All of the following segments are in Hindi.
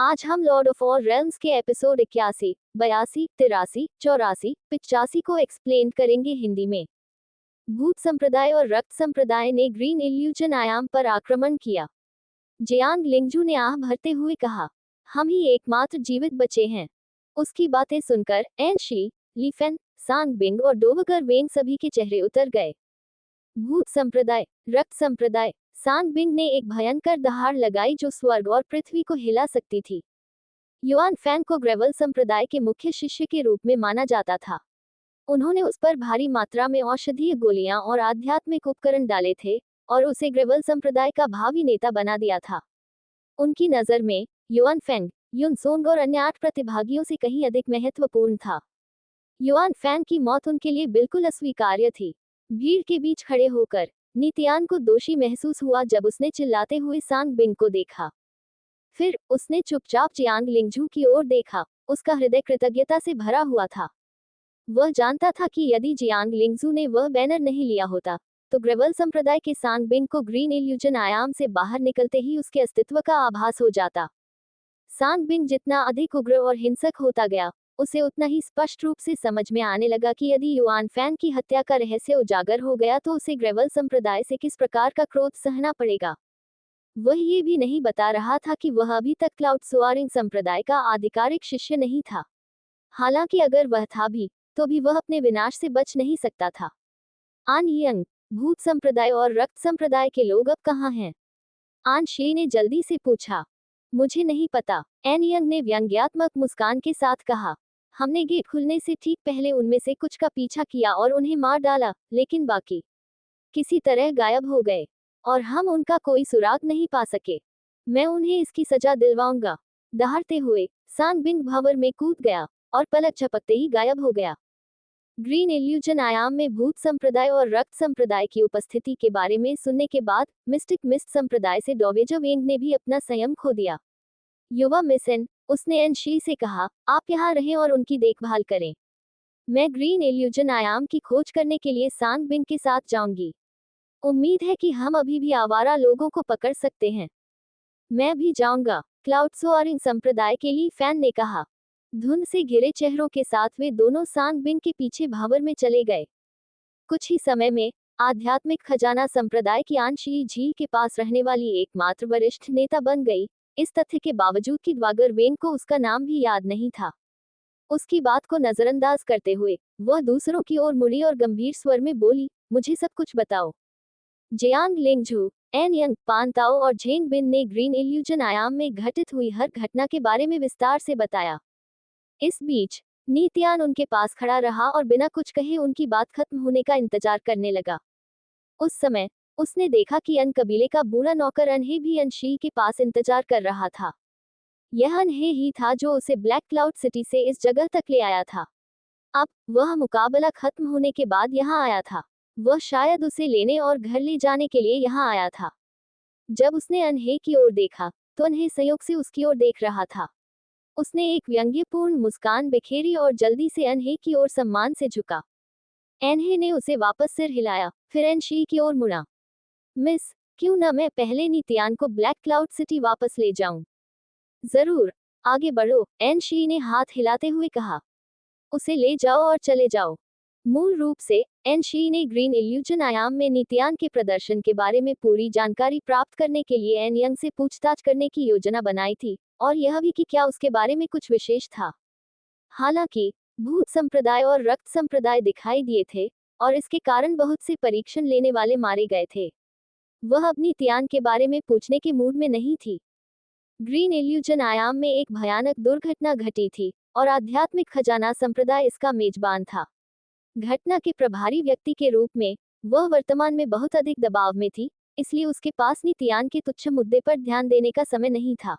आज हम लॉर्ड ऑफ ऑल रेल्म्स के एपिसोड 81, 82, 83, 84, 85 को एक्सप्लेन करेंगे हिंदी में। भूत संप्रदाय और रक्त संप्रदाय ने ग्रीन इल्यूजन आयाम पर आक्रमण किया। जियांग लिंगजू ने आह भरते हुए कहा, हम ही एकमात्र जीवित बचे हैं। उसकी बातें सुनकर एन शी, ली फेन, सांग बिंग और डोवगर वेंग सभी के चेहरे उतर गए। भूत संप्रदाय, रक्त संप्रदाय। सांग बिंग ने एक भयंकर दहाड़ लगाई जो स्वर्ग और पृथ्वी को हिला सकती थी। युआन फैंग को ग्रेवल संप्रदाय के मुख्य शिष्य के रूप में माना जाता था। उन्होंने उस पर भारी मात्रा में औषधीय गोलियां और आध्यात्मिक उपकरण डाले थे और उसे ग्रेवल संप्रदाय का भावी नेता बना दिया था। उनकी नज़र में युआन फैंग, युन सोंग और अन्य 8 प्रतिभागियों से कहीं अधिक महत्वपूर्ण था। युआन फैंग की मौत उनके लिए बिल्कुल अस्वीकार्य थी। भीड़ के बीच खड़े होकर नितियान को दोषी महसूस हुआ जब उसने चिल्लाते हुए सांग बिंग को देखा। फिर उसने चुपचाप जियांग लिंगजू की ओर देखा। उसका हृदय कृतज्ञता से भरा हुआ था। वह जानता था कि यदि जियांग लिंगजू ने वह बैनर नहीं लिया होता तो ग्रेवल संप्रदाय के सांग बिंग को ग्रीन इल्यूजन आयाम से बाहर निकलते ही उसके अस्तित्व का आभास हो जाता। सांग बिंग जितना अधिक उग्र और हिंसक होता गया, उसे उतना ही स्पष्ट रूप से समझ में आने लगा कि यदि युआन फैंग की हत्या का रहस्य उजागर हो गया तो उसे ग्रेवल संप्रदाय से किस प्रकार का क्रोध सहना पड़ेगा। वह ये भी नहीं बता रहा था कि वह अभी तक क्लाउड सोआरिंग संप्रदाय का आधिकारिक शिष्य नहीं था। हालांकि अगर वह था भी, तो भी वह अपने विनाश से बच नहीं सकता था। आन यंग, भूत संप्रदाय और रक्त संप्रदाय के लोग अब कहाँ हैं? आन शे ने जल्दी से पूछा। मुझे नहीं पता, एन यंग ने व्यंग्यात्मक मुस्कान के साथ कहा। हमने गेट खुलने से ठीक पहले उनमें से कुछ का पीछा किया और उन्हें मार डाला, लेकिन बाकी किसी तरह गायब हो गए और हम उनका कोई सुराग नहीं पा सके। मैं उन्हें इसकी सजा दिलवाऊंगा। दहाड़ते हुए सांग बिंग भंवर में कूद गया और पलक झपकते ही गायब हो गया। ग्रीन इल्यूजन आयाम में भूत संप्रदाय और रक्त संप्रदाय की उपस्थिति के बारे में सुनने के बाद मिस्टिक मिस्ट संप्रदाय से डोवेजर वेंग ने भी अपना संयम खो दिया। युवा मिसन, उसने एन शी से कहा, आप यहाँ रहें और उनकी देखभाल करें। मैं ग्रीन इल्यूजन आयाम की खोज करने के लिए सांग बिंग के साथ जाऊंगी। उम्मीद है कि हम अभी भी आवारा लोगों को पकड़ सकते हैं। मैं भी जाऊंगा, क्लाउड सोआरिंग संप्रदाय के ली फैन ने कहा। धुंध से घिरे चेहरों के साथ वे दोनों सांग बिंग के पीछे भावर में चले गए। कुछ ही समय में आध्यात्मिक खजाना संप्रदाय की आन शी झील के पास रहने वाली एकमात्र वरिष्ठ नेता बन गई, इस तथ्य के बावजूद कि ड्वागर वेंग को उसका नाम भी याद नहीं था। उसकी बात को नजरअंदाज करते हुए वह दूसरों की ओर मुड़ी और गंभीर स्वर में बोली, मुझे सब कुछ बताओ। जियांग लिंगजू, एन यंग, पान ताओ और झेंग बिन ने ग्रीन इल्यूजन आयाम में घटित हुई हर घटना के बारे में विस्तार से बताया। इस बीच नीतियान उनके पास खड़ा रहा और बिना कुछ कहे उनकी बात खत्म होने का इंतजार करने लगा। उस समय उसने देखा कि अन कबीले का बूढ़ा नौकर अनहे भी अनशी के पास इंतजार कर रहा था। यह अनहे ही था जो उसे ब्लैक क्लाउड सिटी से इस जगह तक ले आया था। अब वह मुकाबला खत्म होने के बाद यहाँ आया था। वह शायद उसे लेने और घर ले जाने के लिए यहाँ आया था। जब उसने अनहे की ओर देखा तो अनहे संयोग से उसकी ओर देख रहा था। उसने एक व्यंग्यपूर्ण मुस्कान बिखेरी और जल्दी से अनहे की ओर सम्मान से झुका। एनहे ने उसे वापस सिर हिलाया, फिर एनशी की ओर मुड़ा। मिस, क्यों न मैं पहले नितियान को ब्लैक क्लाउड सिटी वापस ले जाऊं? जरूर, आगे बढ़ो, एनशी ने हाथ हिलाते हुए कहा। उसे ले जाओ और चले जाओ। मूल रूप से एनशी ने ग्रीन इल्यूजन आयाम में नितियान के प्रदर्शन के बारे में पूरी जानकारी प्राप्त करने के लिए एन यंग से पूछताछ करने की योजना बनाई थी, और यह भी कि क्या उसके बारे में कुछ विशेष था। हालांकि भूत संप्रदाय और रक्त संप्रदाय दिखाई दिए थे और इसके कारण बहुत से परीक्षण लेने वाले मारे गए थे। वह अपनी तियान के बारे में पूछने के मूड में नहीं थी। ग्रीन इल्यूजन आयाम में एक भयानक दुर्घटना घटी थी और आध्यात्मिक खजाना संप्रदाय इसका मेजबान था। घटना के प्रभारी व्यक्ति के रूप में वह वर्तमान में बहुत अधिक दबाव में थी, इसलिए उसके पास नितियान के तुच्छ मुद्दे पर ध्यान देने का समय नहीं था।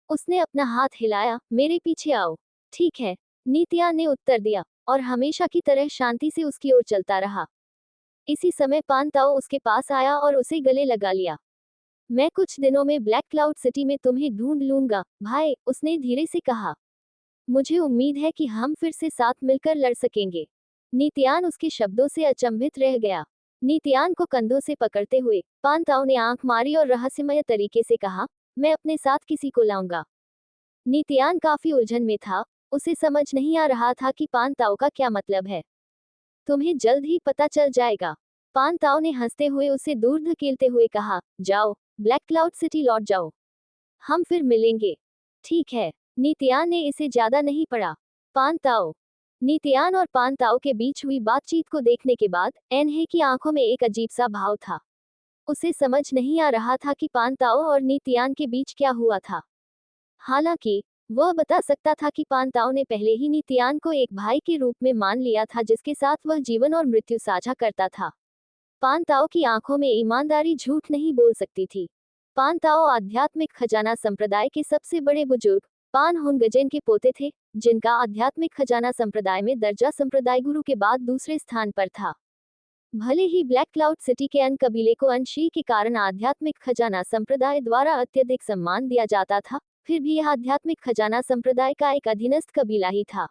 उसने अपना हाथ हिलाया, मेरे पीछे आओ। ठीक है, नितियान ने उत्तर दिया और हमेशा की तरह शांति से उसकी ओर चलता रहा। इसी समय पान ताओ उसके पास आया और उसे गले लगा लिया। मैं कुछ दिनों में ब्लैक क्लाउड सिटी में तुम्हें ढूंढ लूंगा, भाई, उसने धीरे से कहा। मुझे उम्मीद है कि हम फिर से साथ मिलकर लड़ सकेंगे। नितियान उसके शब्दों से अचंभित रह गया। नितियान को कंधों से पकड़ते हुए पान ताओ ने आंख मारी और रहस्यमय तरीके से कहा, मैं अपने साथ किसी को लाऊंगा। नीतियान काफी उलझन में था। उसे समझ नहीं आ रहा था कि पान ताओ का क्या मतलब है। तुम्हें जल्द ही पता चल जाएगा। पान ताओ ने हंसते हुए उसे दूर धकेलते हुए कहा, जाओ, ब्लैक क्लाउड सिटी लौट जाओ। हम फिर मिलेंगे। ठीक है। नीतियान ने इसे ज्यादा नहीं पढ़ा। पान ताओ। नीतियान और पान ताओ के बीच हुई बातचीत को देखने के बाद एनहे की आंखों में एक अजीब सा भाव था। उसे समझ नहीं आ रहा था कि पान ताओ और नीतियान के बीच क्या हुआ था। हालांकि वह बता सकता था कि पान ताओ ने पहले ही नीतियान को एक भाई के रूप में मान लिया था जिसके साथ वह जीवन और मृत्यु साझा करता था। पान ताओ की आंखों में ईमानदारी झूठ नहीं बोल सकती थी। पान ताओ आध्यात्मिक खजाना संप्रदाय के सबसे बड़े बुजुर्ग पान होंगजेन के पोते थे, जिनका आध्यात्मिक खजाना संप्रदाय में दर्जा संप्रदाय गुरु के बाद दूसरे स्थान पर था। भले ही ब्लैक क्लाउड सिटी के अन कबीले को अनशी के कारण आध्यात्मिक खजाना संप्रदाय द्वारा अत्यधिक सम्मान दिया जाता था, फिर भी यह आध्यात्मिक खजाना संप्रदाय का एक अधीनस्थ कबीला ही था।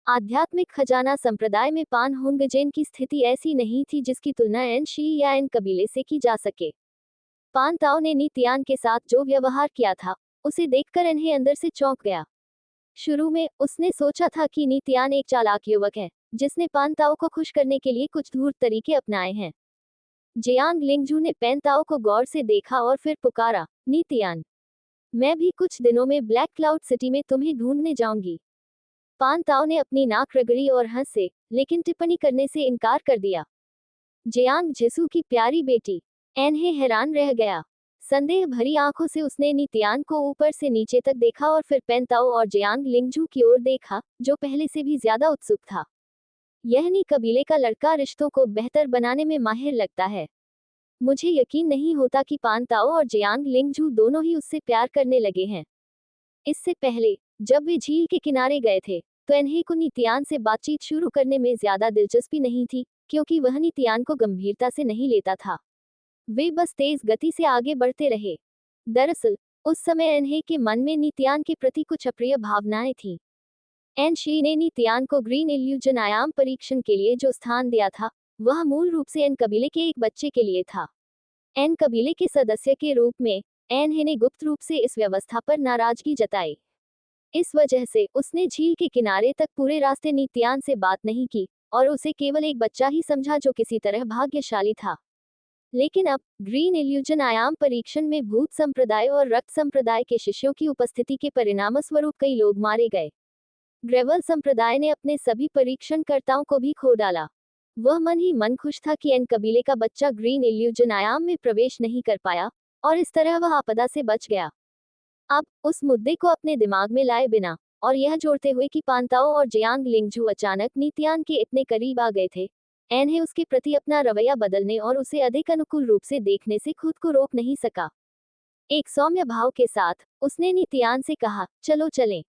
आध्यात्मिक खजाना संप्रदाय में पान होंगजेन की स्थिति ऐसी नहीं थी जिसकी तुलना एन शी या एन कबीले से की जा सके। पान ताओ ने नीतियान के साथ जो व्यवहार किया था, उसे देखकर इन्हें अंदर से चौंक गया। शुरू में उसने सोचा था कि नीतियान एक चालाक युवक है, जिसने पान ताओ को खुश करने के लिए कुछ धूर्त तरीके अपनाए हैं। जियांग लिंगजू ने पैन ताओ को गौर से देखा और फिर पुकारा, नीतियान, मैं भी कुछ दिनों में ब्लैक क्लाउड सिटी में तुम्हें ढूंढने जाऊंगी। पान ताओ ने अपनी नाक रगड़ी और हंसे, लेकिन टिप्पणी करने से इनकार कर दिया। जियांग जिसू की प्यारी बेटी। एनहे हैरान रह गया। संदेह भरी आंखों से उसने नीतियान को ऊपर से नीचे तक देखा और फिर पैन ताओ और जियांग लिंगजू की ओर देखा, जो पहले से भी ज्यादा उत्सुक था। यह नी कबीले का लड़का रिश्तों को बेहतर बनाने में माहिर लगता है। मुझे यकीन नहीं होता कि पान ताओ और जियांग लिंगजू दोनों ही उससे प्यार करने लगे हैं। इससे पहले जब वे झील के किनारे गए थे, तो एनहे को नीतियान से बातचीत शुरू करने में ज्यादा दिलचस्पी नहीं थी, क्योंकि वह नीतियान को गंभीरता से नहीं लेता था। वे बस तेज गति से आगे बढ़ते रहे। दरअसल उस समय एनहे के मन में नीतियान के प्रति कुछ अप्रिय भावनाएं थीं। एन शी ने नीतियान को ग्रीन इल्यूजन आयाम परीक्षण के लिए जो स्थान दिया था, वह मूल रूप से एन कबीले के एक बच्चे के लिए था। एन कबीले के सदस्य के रूप में एनहे ने गुप्त रूप से इस व्यवस्था पर नाराजगी जताई। इस वजह से उसने झील के किनारे तक पूरे रास्ते नीतियान से बात नहीं की और उसे केवल एक बच्चा ही समझा जो किसी तरह भाग्यशाली था। लेकिन अब ग्रीन इल्यूजन आयाम परीक्षण में भूत संप्रदाय और रक्त संप्रदाय के शिष्यों की उपस्थिति के परिणामस्वरूप कई लोग मारे गए। ग्रेवल संप्रदाय ने अपने सभी परीक्षणकर्ताओं को भी खो डाला। वह मन ही मन खुश था कि एन कबीले का बच्चा ग्रीन इल्यूजन आयाम में प्रवेश नहीं कर पाया और इस तरह वह आपदा से बच गया। अब उस मुद्दे को अपने दिमाग में लाए बिना और यह जोड़ते हुए कि पान ताओ और जियांग लिंगजू अचानक नीतियान के इतने करीब आ गए थे, एनहे उसके प्रति अपना रवैया बदलने और उसे अधिक अनुकूल रूप से देखने से खुद को रोक नहीं सका। एक सौम्य भाव के साथ उसने नीतियान से कहा, चलो चलें।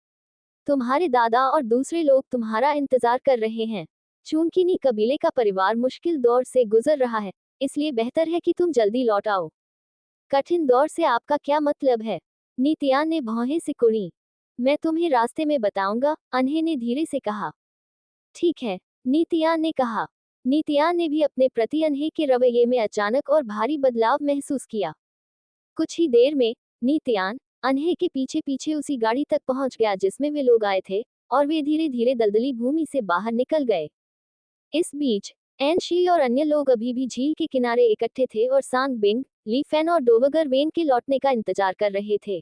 तुम्हारे दादा और दूसरे लोग तुम्हारा इंतजार कर रहे हैं। चूंकि नी कबीले का परिवार मुश्किल दौर से गुजर रहा है, इसलिए बेहतर है कि तुम जल्दी लौट आओ। कठिन दौर से आपका क्या मतलब है? नीतियान ने भौहें सिकुड़ी। मैं तुम्हें रास्ते में बताऊंगा, अनहे ने धीरे से कहा। ठीक है, नीतियान ने कहा। नीतियान ने भी अपने प्रति अनहे के रवैये में अचानक और भारी बदलाव महसूस किया। कुछ ही देर में नीतियान अनहे के पीछे पीछे उसी गाड़ी तक पहुंच गया जिसमें वे लोग आए थे, और वे धीरे धीरे दलदली भूमि से बाहर निकल गए। इस बीच एन शी और अन्य लोग अभी भी झील के किनारे इकट्ठे थे और सांग बिंग, ली फैन और डोवगर वेन के लौटने का इंतजार कर रहे थे।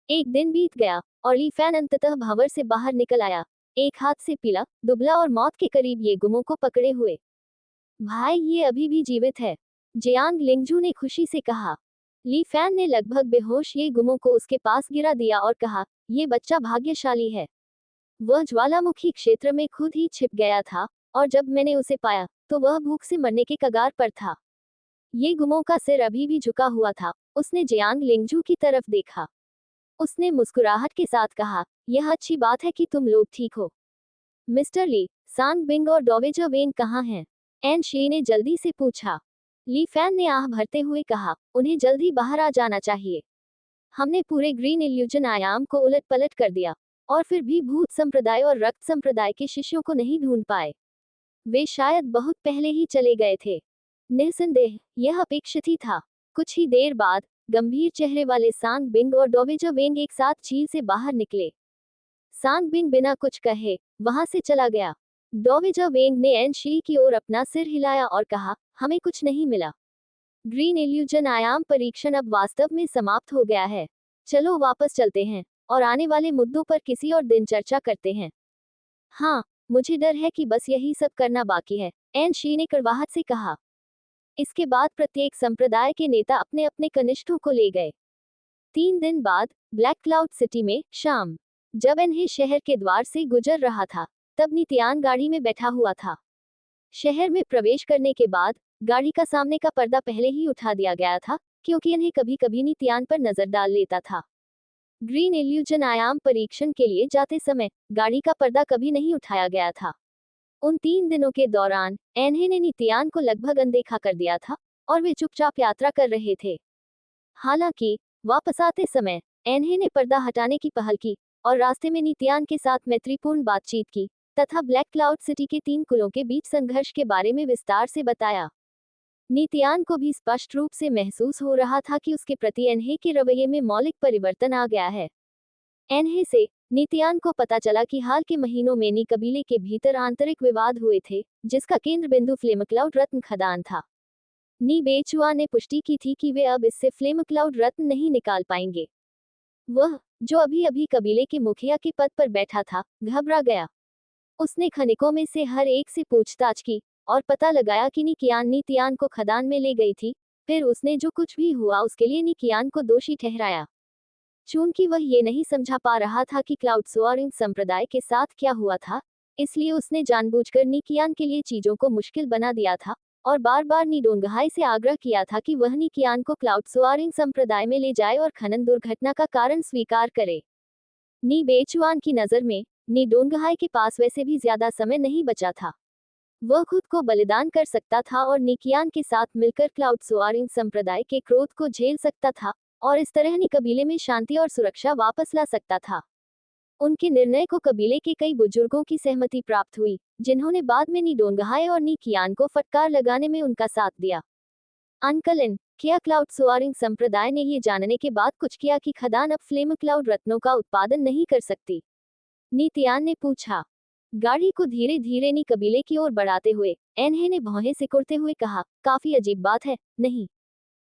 एक दिन बीत गया और ली फैन अंततः भंवर से बाहर निकल आया, एक हाथ से पीला, दुबला और मौत के करीब ये गुमों को पकड़े हुए। भाई, ये अभी भी जीवित है, जियांग लिंगजू ने खुशी से कहा। ली फैन ने लगभग बेहोश ये गुमों को उसके पास गिरा दिया और कहा, ये बच्चा भाग्यशाली है। वह ज्वालामुखी क्षेत्र में खुद ही छिप गया था, और जब मैंने उसे पाया तो वह भूख से मरने के कगार पर था। ये गुमों का सिर अभी भी झुका हुआ था। उसने जियांग लिंगजू की तरफ देखा। उसने मुस्कुराहट के साथ कहा, यह अच्छी बात है कि तुम लोग ठीक हो। मिस्टर ली, सांग बिंग और डोवेजर वेन कहाँ हैं? एन शी ने जल्दी से पूछा। ली फैन ने आह भरते हुए कहा, उन्हें जल्दी बाहर आ जाना चाहिए। हमने पूरे ग्रीन इल्यूजन आयाम को उलट पलट कर दिया, और फिर भी भूत संप्रदाय और रक्त संप्रदाय के शिष्यों को नहीं ढूंढ पाए। वे शायद बहुत पहले ही चले गए थे। निस्संदेह यह अपेक्षित ही था। कुछ ही देर बाद गंभीर चेहरे वाले सांग बिंग और डोवेजा वेंग एक साथ झील से बाहर निकले। सांग बिंग बिना कुछ कहे वहां से चला गया। डोवेजा वेंग ने एन शी की ओर अपना सिर हिलाया और कहा, हमें कुछ नहीं मिला। ग्रीन इल्यूजन आयाम परीक्षण अब वास्तव में समाप्त हो गया है। चलो वापस चलते हैं और आने वाले मुद्दों पर किसी और दिन चर्चा करते हैं। हाँ, मुझे डर है कि बस यही सब करना बाकी है, एन शी ने कड़वाहट से कहा। इसके बाद प्रत्येक संप्रदाय के नेता अपने अपने कनिष्ठों को ले गए। 3 दिन बाद ब्लैक क्लाउड सिटी में शाम, जब एनहे शहर के द्वार से गुजर रहा था, तब नित्यान गाड़ी में बैठा हुआ था। शहर में प्रवेश करने के बाद गाड़ी का सामने का पर्दा पहले ही उठा दिया गया था, क्योंकि इन्हें कभी कभी नित्यान पर नजर डाल लेता था। ग्रीन इल्यूजन आयाम परीक्षण के लिए जाते समय गाड़ी का पर्दा कभी नहीं उठाया गया था। उन 3 दिनों के दौरान एनहे ने नित्यान को लगभग अनदेखा कर दिया था और वे चुपचाप यात्रा कर रहे थे। हालांकि वापस आते समय एनहे ने पर्दा हटाने की पहल की और रास्ते में नित्यान के साथ मैत्रीपूर्ण बातचीत की तथा ब्लैक क्लाउड सिटी के 3 कुलों के बीच संघर्ष के बारे में विस्तार से बताया। नित्यान को भी स्पष्ट रूप से महसूस हो रहा था कि उसके प्रति एनहे के रवैये में मौलिक परिवर्तन आ गया है। एनहे से नित्यान को पता चला कि हाल के महीनों में नी कबीले के भीतर आंतरिक विवाद हुए थे, जिसका केंद्र बिंदु फ्लेमक्लाउड रत्न खदान था। नी बेचुआ ने पुष्टि की थी कि वे अब इससे फ्लेमक्लाउड रत्न नहीं निकाल पाएंगे। वह, जो अभी अभी कबीले के मुखिया के पद पर बैठा था, घबरा गया। उसने खनिकों में से हर एक से पूछताछ की और पता लगाया कि नित्यान को खदान में ले गई थी। फिर उसने जो कुछ भी हुआ उसके लिए नित्यान को दोषी ठहराया। चूंकि वह ये नहीं समझा पा रहा था कि क्लाउड सोअरिंग संप्रदाय के साथ क्या हुआ था, इसलिए उसने जानबूझकर नित्यान के लिए चीजों को मुश्किल बना दिया था और बार बार निडोंगहाई से आग्रह किया था कि वह नित्यान को क्लाउड सोअरिंग संप्रदाय में ले जाए और खनन दुर्घटना का कारण स्वीकार करे। नी बेचुआन की नजर में निडोंगहाई के पास वैसे भी ज्यादा समय नहीं बचा था। वह खुद को बलिदान कर सकता था और निकियान के साथ मिलकर क्लाउड सोअरिंग संप्रदाय के क्रोध को झेल सकता था और इस तरह नी कबीले में शांति और सुरक्षा वापस ला सकता था। उनके निर्णय को कबीले के कई बुजुर्गों की सहमति प्राप्त हुई, जिन्होंने बाद में निडोंगहाई और निकियान को फटकार लगाने में उनका साथ दिया। अंकलन, क्या क्लाउड सोअरिंग संप्रदाय ने ये जानने के बाद कुछ किया कि खदान अब फ्लेम क्लाउड रत्नों का उत्पादन नहीं कर सकती? नित्यान ने पूछा। गाड़ी को धीरे धीरे नी कबीले की ओर बढ़ाते हुए एनहे ने भौहें सिकुड़ते हुए कहा, काफी अजीब बात है, नहीं?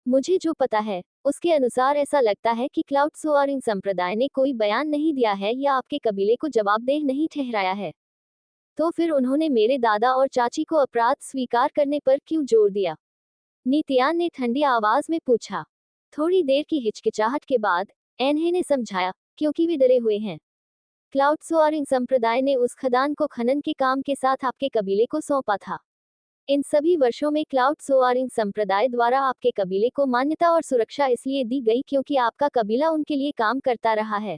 मुझे जो पता है उसके अनुसार ऐसा लगता है कि क्लाउड सोअरिंग संप्रदाय ने कोई बयान नहीं दिया है या आपके कबीले को जवाबदेह नहीं ठहराया है। तो फिर उन्होंने मेरे दादा और चाची को अपराध स्वीकार करने पर क्यों जोर दिया? नित्यान ने ठंडी आवाज में पूछा। थोड़ी देर की हिचकिचाहट के बाद एनहे ने समझाया, क्योंकि वे डरे हुए हैं। क्लाउड सोअरिंग संप्रदाय ने उस खदान को खनन के काम के साथ आपके कबीले को सौंपा था। इन सभी वर्षों में क्लाउड सोअरिंग संप्रदाय द्वारा आपके कबीले को मान्यता और सुरक्षा इसलिए दी गई क्योंकि आपका कबीला उनके लिए काम करता रहा है।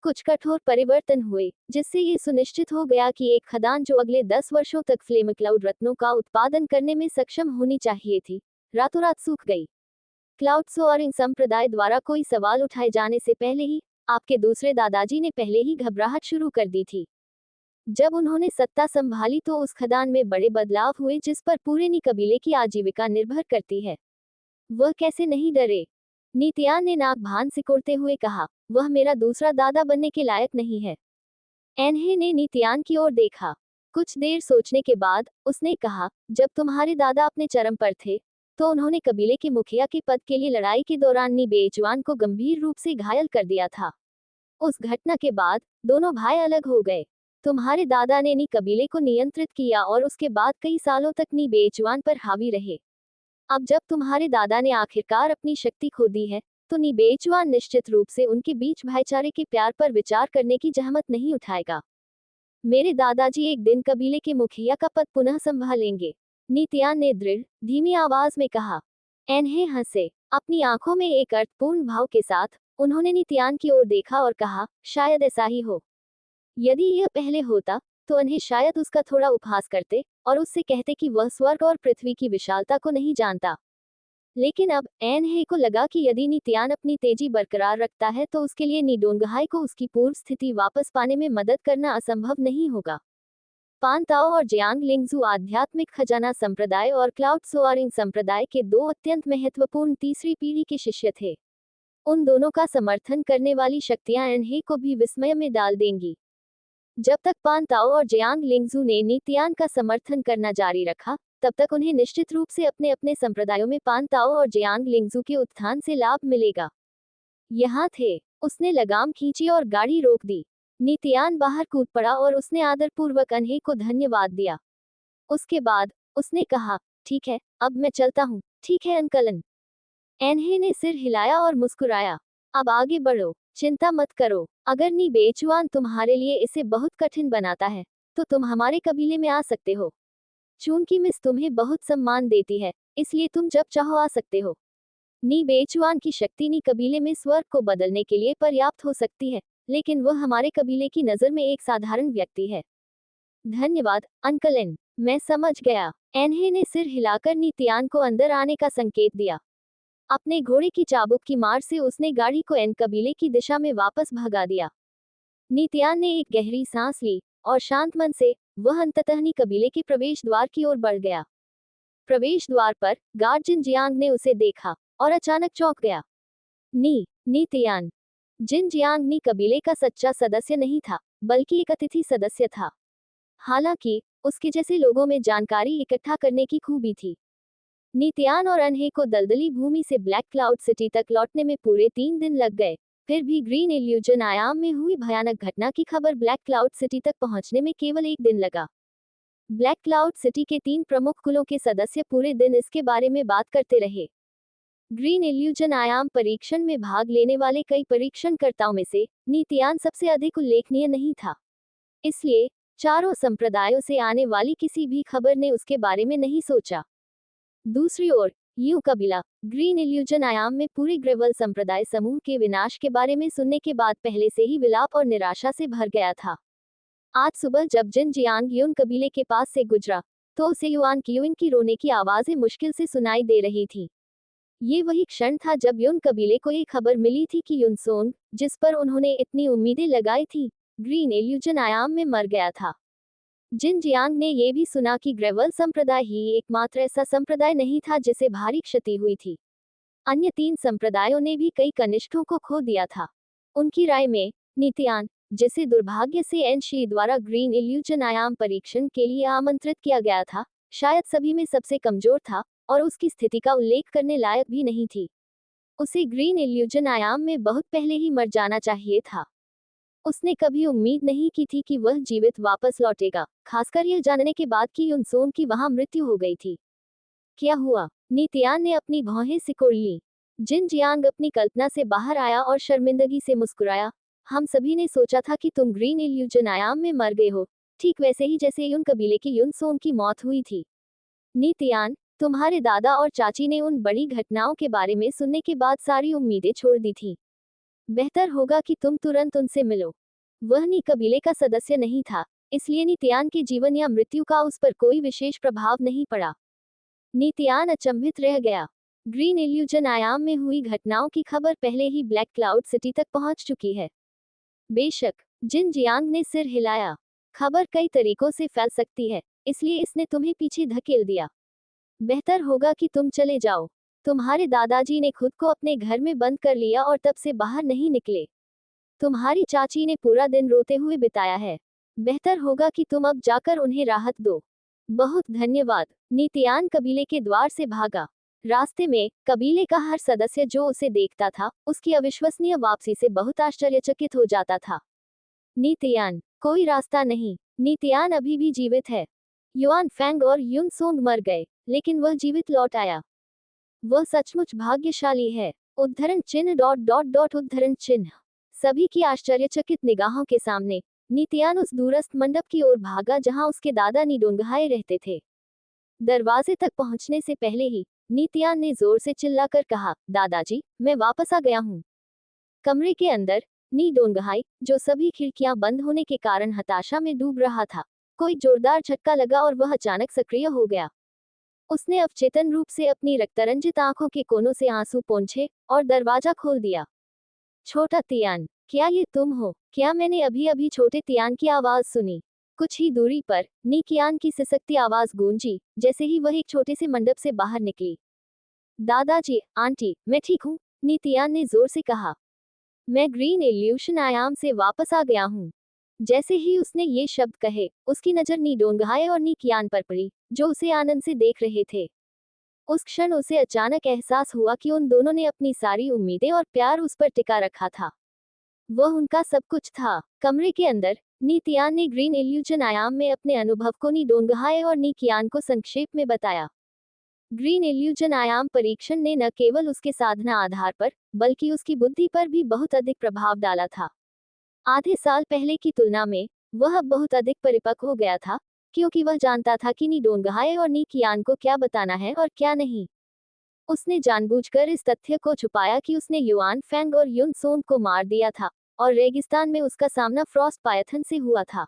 कुछ कठोर परिवर्तन हुए, जिससे ये सुनिश्चित हो गया कि एक खदान जो अगले 10 वर्षों तक फ्लेम क्लाउड रत्नों का उत्पादन करने में सक्षम होनी चाहिए थी, रातों रात सूख गई। क्लाउड सोअरिंग संप्रदाय द्वारा कोई सवाल उठाए जाने से पहले ही आपके दूसरे दादाजी ने पहले ही घबराहट शुरू कर दी थी। जब उन्होंने सत्ता संभाली तो उस खदान में बड़े बदलाव हुए जिस पर पूरे नी कबीले की आजीविका निर्भर करती है। वह कैसे नहीं डरे? नित्यान ने नाक भान सिकोड़ते हुए कहा, वह मेरा दूसरा दादा बनने के लायक नहीं है। एनहे ने नित्यान की ओर देखा। कुछ देर सोचने के बाद उसने कहा, जब तुम्हारे दादा अपने चरम पर थे तो उन्होंने कबीले के मुखिया के पद के लिए लड़ाई के दौरान नी बेचवान को गंभीर रूप से घायल कर दिया था। उस घटना के बाद दोनों भाई अलग हो गए। तुम्हारे दादा ने नी कबीले को नियंत्रित किया और उसके बाद कई सालों तक नी बेचवान पर हावी रहे। अब जब तुम्हारे दादा ने आखिरकार अपनी शक्ति खो दी है, तो नी बेचवान निश्चित रूप से उनके बीच भाईचारे के प्यार पर विचार करने की जहमत नहीं उठाएगा। मेरे दादाजी एक दिन कबीले के मुखिया का पद पुनः संभालेंगे, नित्यान ने दृढ़, धीमी आवाज में कहा। एनहे हंसे, अपनी आंखों में एक अर्थपूर्ण भाव के साथ। उन्होंने नित्यान की ओर देखा और कहा, शायद ऐसा ही हो। यदि यह पहले होता तो उन्हें शायद उसका थोड़ा उपहास करते और उससे कहते कि वह स्वर्ग और पृथ्वी की विशालता को नहीं जानता। लेकिन अब एनहे को लगा कि यदि नित्यान अपनी तेजी बरकरार रखता है तो उसके लिए निडोंगहाई को उसकी पूर्व स्थिति वापस पाने में मदद करना असंभव नहीं होगा। पान ताओ और जियांग लिंगजू आध्यात्मिक खजाना संप्रदाय और क्लाउड सोआरिंग संप्रदाय के दो अत्यंत महत्वपूर्ण तीसरी पीढ़ी के शिष्य थे। उन दोनों का समर्थन करने वाली शक्तियां एनहे को भी विस्मय में डाल देंगी। जब तक पान ताओ और जियांग लिंगजू ने नीतियान का समर्थन करना जारी रखा, तब तक उन्हें निश्चित रूप से अपने अपने संप्रदायों में पान ताओ और जियांग लिंगजू के उत्थान से लाभ मिलेगा। यहाँ थे। उसने लगाम खींची और गाड़ी रोक दी। नीतियान बाहर कूद पड़ा और उसने आदरपूर्वक एनहे को धन्यवाद दिया। उसके बाद उसने कहा, ठीक है, अब मैं चलता हूँ। ठीक है अंकलन। एनहे ने सिर हिलाया और मुस्कुराया। अब आगे बढ़ो, चिंता मत करो। अगर नी बेचुआन तुम्हारे लिए इसे बहुत कठिन बनाता है, तो तुम हमारे कबीले में आ सकते हो। चूंकि मिस तुम्हें बहुत सम्मान देती है, इसलिए तुम जब चाहो आ सकते हो। नी बेचुआन की शक्ति नी कबीले में स्वर्ग को बदलने के लिए पर्याप्त हो सकती है, लेकिन वह हमारे कबीले की नज़र में एक साधारण व्यक्ति है। धन्यवाद अंकलन, मैं समझ गया। एनहे ने सिर हिलाकर नीतियान को अंदर आने का संकेत दिया। अपने घोड़े की चाबुक की मार से उसने गाड़ी को एन कबीले की दिशा में वापस भगा दिया। नीतियान ने एक गहरी सांस ली और शांत मन से वह अंततः नी कबीले के प्रवेश द्वार की ओर बढ़ गया। प्रवेश द्वार पर गार्ड जिन जियांग ने उसे देखा और अचानक चौंक गया। नीतियान। जिन जियांग नी कबीले का सच्चा सदस्य नहीं था, बल्कि एक अतिथि सदस्य था। हालांकि उसके जैसे लोगों में जानकारी इकट्ठा करने की खूबी थी। नीतियान और एनहे को दलदली भूमि से ब्लैक क्लाउड सिटी तक लौटने में पूरे 3 दिन लग गए। फिर भी ग्रीन इल्यूजन आयाम में हुई भयानक घटना की खबर ब्लैक क्लाउड सिटी तक पहुंचने में केवल 1 दिन लगा। ब्लैक क्लाउड सिटी के 3 प्रमुख कुलों के सदस्य पूरे दिन इसके बारे में बात करते रहे। ग्रीन इल्यूजन आयाम परीक्षण में भाग लेने वाले कई परीक्षणकर्ताओं में से नीतियान सबसे अधिक उल्लेखनीय नहीं था। इसलिए चारों संप्रदायों से आने वाली किसी भी खबर ने उसके बारे में नहीं सोचा। दूसरी ओर यू कबीला ग्रीन इल्यूजन आयाम में पूरे ग्रेवल संप्रदाय समूह के विनाश के बारे में सुनने के बाद पहले से ही विलाप और निराशा से भर गया था। आज सुबह जब जिन जियांग यून कबीले के पास से गुजरा, तो उसे युआन क्यूइन की रोने की आवाजें मुश्किल से सुनाई दे रही थी। ये वही क्षण था जब यून कबीले को ये खबर मिली थी कि युनसोंग, जिस पर उन्होंने इतनी उम्मीदें लगाई थी, ग्रीन इल्यूजन आयाम में मर गया था। जिन जियांग ने यह भी सुना कि ग्रेवल संप्रदाय ही एकमात्र ऐसा संप्रदाय नहीं था जिसे भारी क्षति हुई थी। अन्य 3 संप्रदायों ने भी कई कनिष्ठों को खो दिया था। उनकी राय में नीतियान, जिसे दुर्भाग्य से एनशी द्वारा ग्रीन इल्यूजन आयाम परीक्षण के लिए आमंत्रित किया गया था, शायद सभी में सबसे कमजोर था और उसकी स्थिति का उल्लेख करने लायक भी नहीं थी। उसे ग्रीन इल्यूजन आयाम में बहुत पहले ही मर जाना चाहिए था। उसने कभी उम्मीद नहीं की थी कि वह जीवित वापस लौटेगा, खासकर यह जानने के बाद कि युनसोंग की वहां मृत्यु हो गई थी। क्या हुआ? नीतियान ने अपनी भौहें सिकोड़ ली। जिन जियांग अपनी कल्पना से बाहर आया और शर्मिंदगी से मुस्कुराया। हम सभी ने सोचा था कि तुम ग्रीन इल्यूजन आयाम में मर गए हो, ठीक वैसे ही जैसे युन कबीले की युनसोंग की मौत हुई थी। नीतियान, तुम्हारे दादा और चाची ने उन बड़ी घटनाओं के बारे में सुनने के बाद सारी उम्मीदें छोड़ दी थी। बेहतर होगा कि तुम तुरंत उनसे मिलो। वह नी कबीले का सदस्य नहीं था, इसलिए नीतियान के जीवन या मृत्यु का उस पर कोई विशेष प्रभाव नहीं पड़ा। नीतियान अचंभित रह गया। ग्रीन इल्यूजन आयाम में हुई घटनाओं की खबर पहले ही ब्लैक क्लाउड सिटी तक पहुंच चुकी है। बेशक, जिन जियांग ने सिर हिलाया। खबर कई तरीकों से फैल सकती है, इसलिए इसने तुम्हें पीछे धकेल दिया। बेहतर होगा कि तुम चले जाओ। तुम्हारे दादाजी ने खुद को अपने घर में बंद कर लिया और तब से बाहर नहीं निकले। तुम्हारी चाची ने पूरा दिन रोते हुए बिताया है। बेहतर होगा कि तुम अब जाकर उन्हें राहत दो। बहुत धन्यवाद। नीतियान कबीले के द्वार से भागा। रास्ते में कबीले का हर सदस्य जो उसे देखता था, उसकी अविश्वसनीय वापसी से बहुत आश्चर्यचकित हो जाता था। नीतियान, कोई रास्ता नहीं। नीतियान अभी भी जीवित है। युआन फैंग और युनसोंग मर गए, लेकिन वह जीवित लौट आया। वह सचमुच भाग्यशाली है। उद्धरण चिन्ह उद्धरण चिन्ह। सभी की आश्चर्यचकित निगाहों के सामने नीतियान उस दूरस्थ मंडप की ओर भागा जहां उसके दादा निडोंगहाए रहते थे। दरवाजे तक पहुंचने से पहले ही नीतियान ने जोर से चिल्लाकर कहा, दादाजी, मैं वापस आ गया हूं। कमरे के अंदर नी डोंगहाई, जो सभी खिड़कियां बंद होने के कारण हताशा में डूब रहा था, कोई जोरदार झटका लगा और वह अचानक सक्रिय हो गया। उसने अवचेतन रूप से अपनी रक्तरंजित आंखों के कोनों से आंसू पोंछे और दरवाजा खोल दिया। छोटा तियान, क्या ये तुम हो? क्या मैंने अभी अभी छोटे तियान की आवाज सुनी? कुछ ही दूरी पर नीकियान की सिसकती आवाज गूंजी, जैसे ही वह एक छोटे से मंडप से बाहर निकली। दादाजी, आंटी, मैं ठीक हूँ, नीतियान ने जोर से कहा। मैं ग्रीन इल्यूशन आयाम से वापस आ गया हूँ। जैसे ही उसने ये शब्द कहे, उसकी नजर नीडोंगहाई और नीकियान पर पड़ी, जो उसे आनंद से देख रहे थे। उस क्षण उसे अचानक एहसास हुआ कि उन दोनों ने अपनी सारी उम्मीदें और प्यार उस पर टिका रखा था। वह उनका सब कुछ था। कमरे के अंदर नीतियान ने ग्रीन इल्यूजन आयाम में अपने अनुभव को नीडोंगहाई और नीकियान को संक्षेप में बताया। ग्रीन इल्यूजन आयाम परीक्षण ने न केवल उसके साधना आधार पर, बल्कि उसकी बुद्धि पर भी बहुत अधिक प्रभाव डाला था। आधे साल पहले की तुलना में वह अब बहुत अधिक परिपक्व हो गया था, क्योंकि वह जानता था कि नीडोंगहाई और नीकियान को क्या बताना है और क्या नहीं। उसने जानबूझकर इस तथ्य को छुपाया कि उसने युआन फेंग और युन सोंग को मार दिया था, और रेगिस्तान में उसका सामना फ्रॉस्ट पायथन से हुआ था।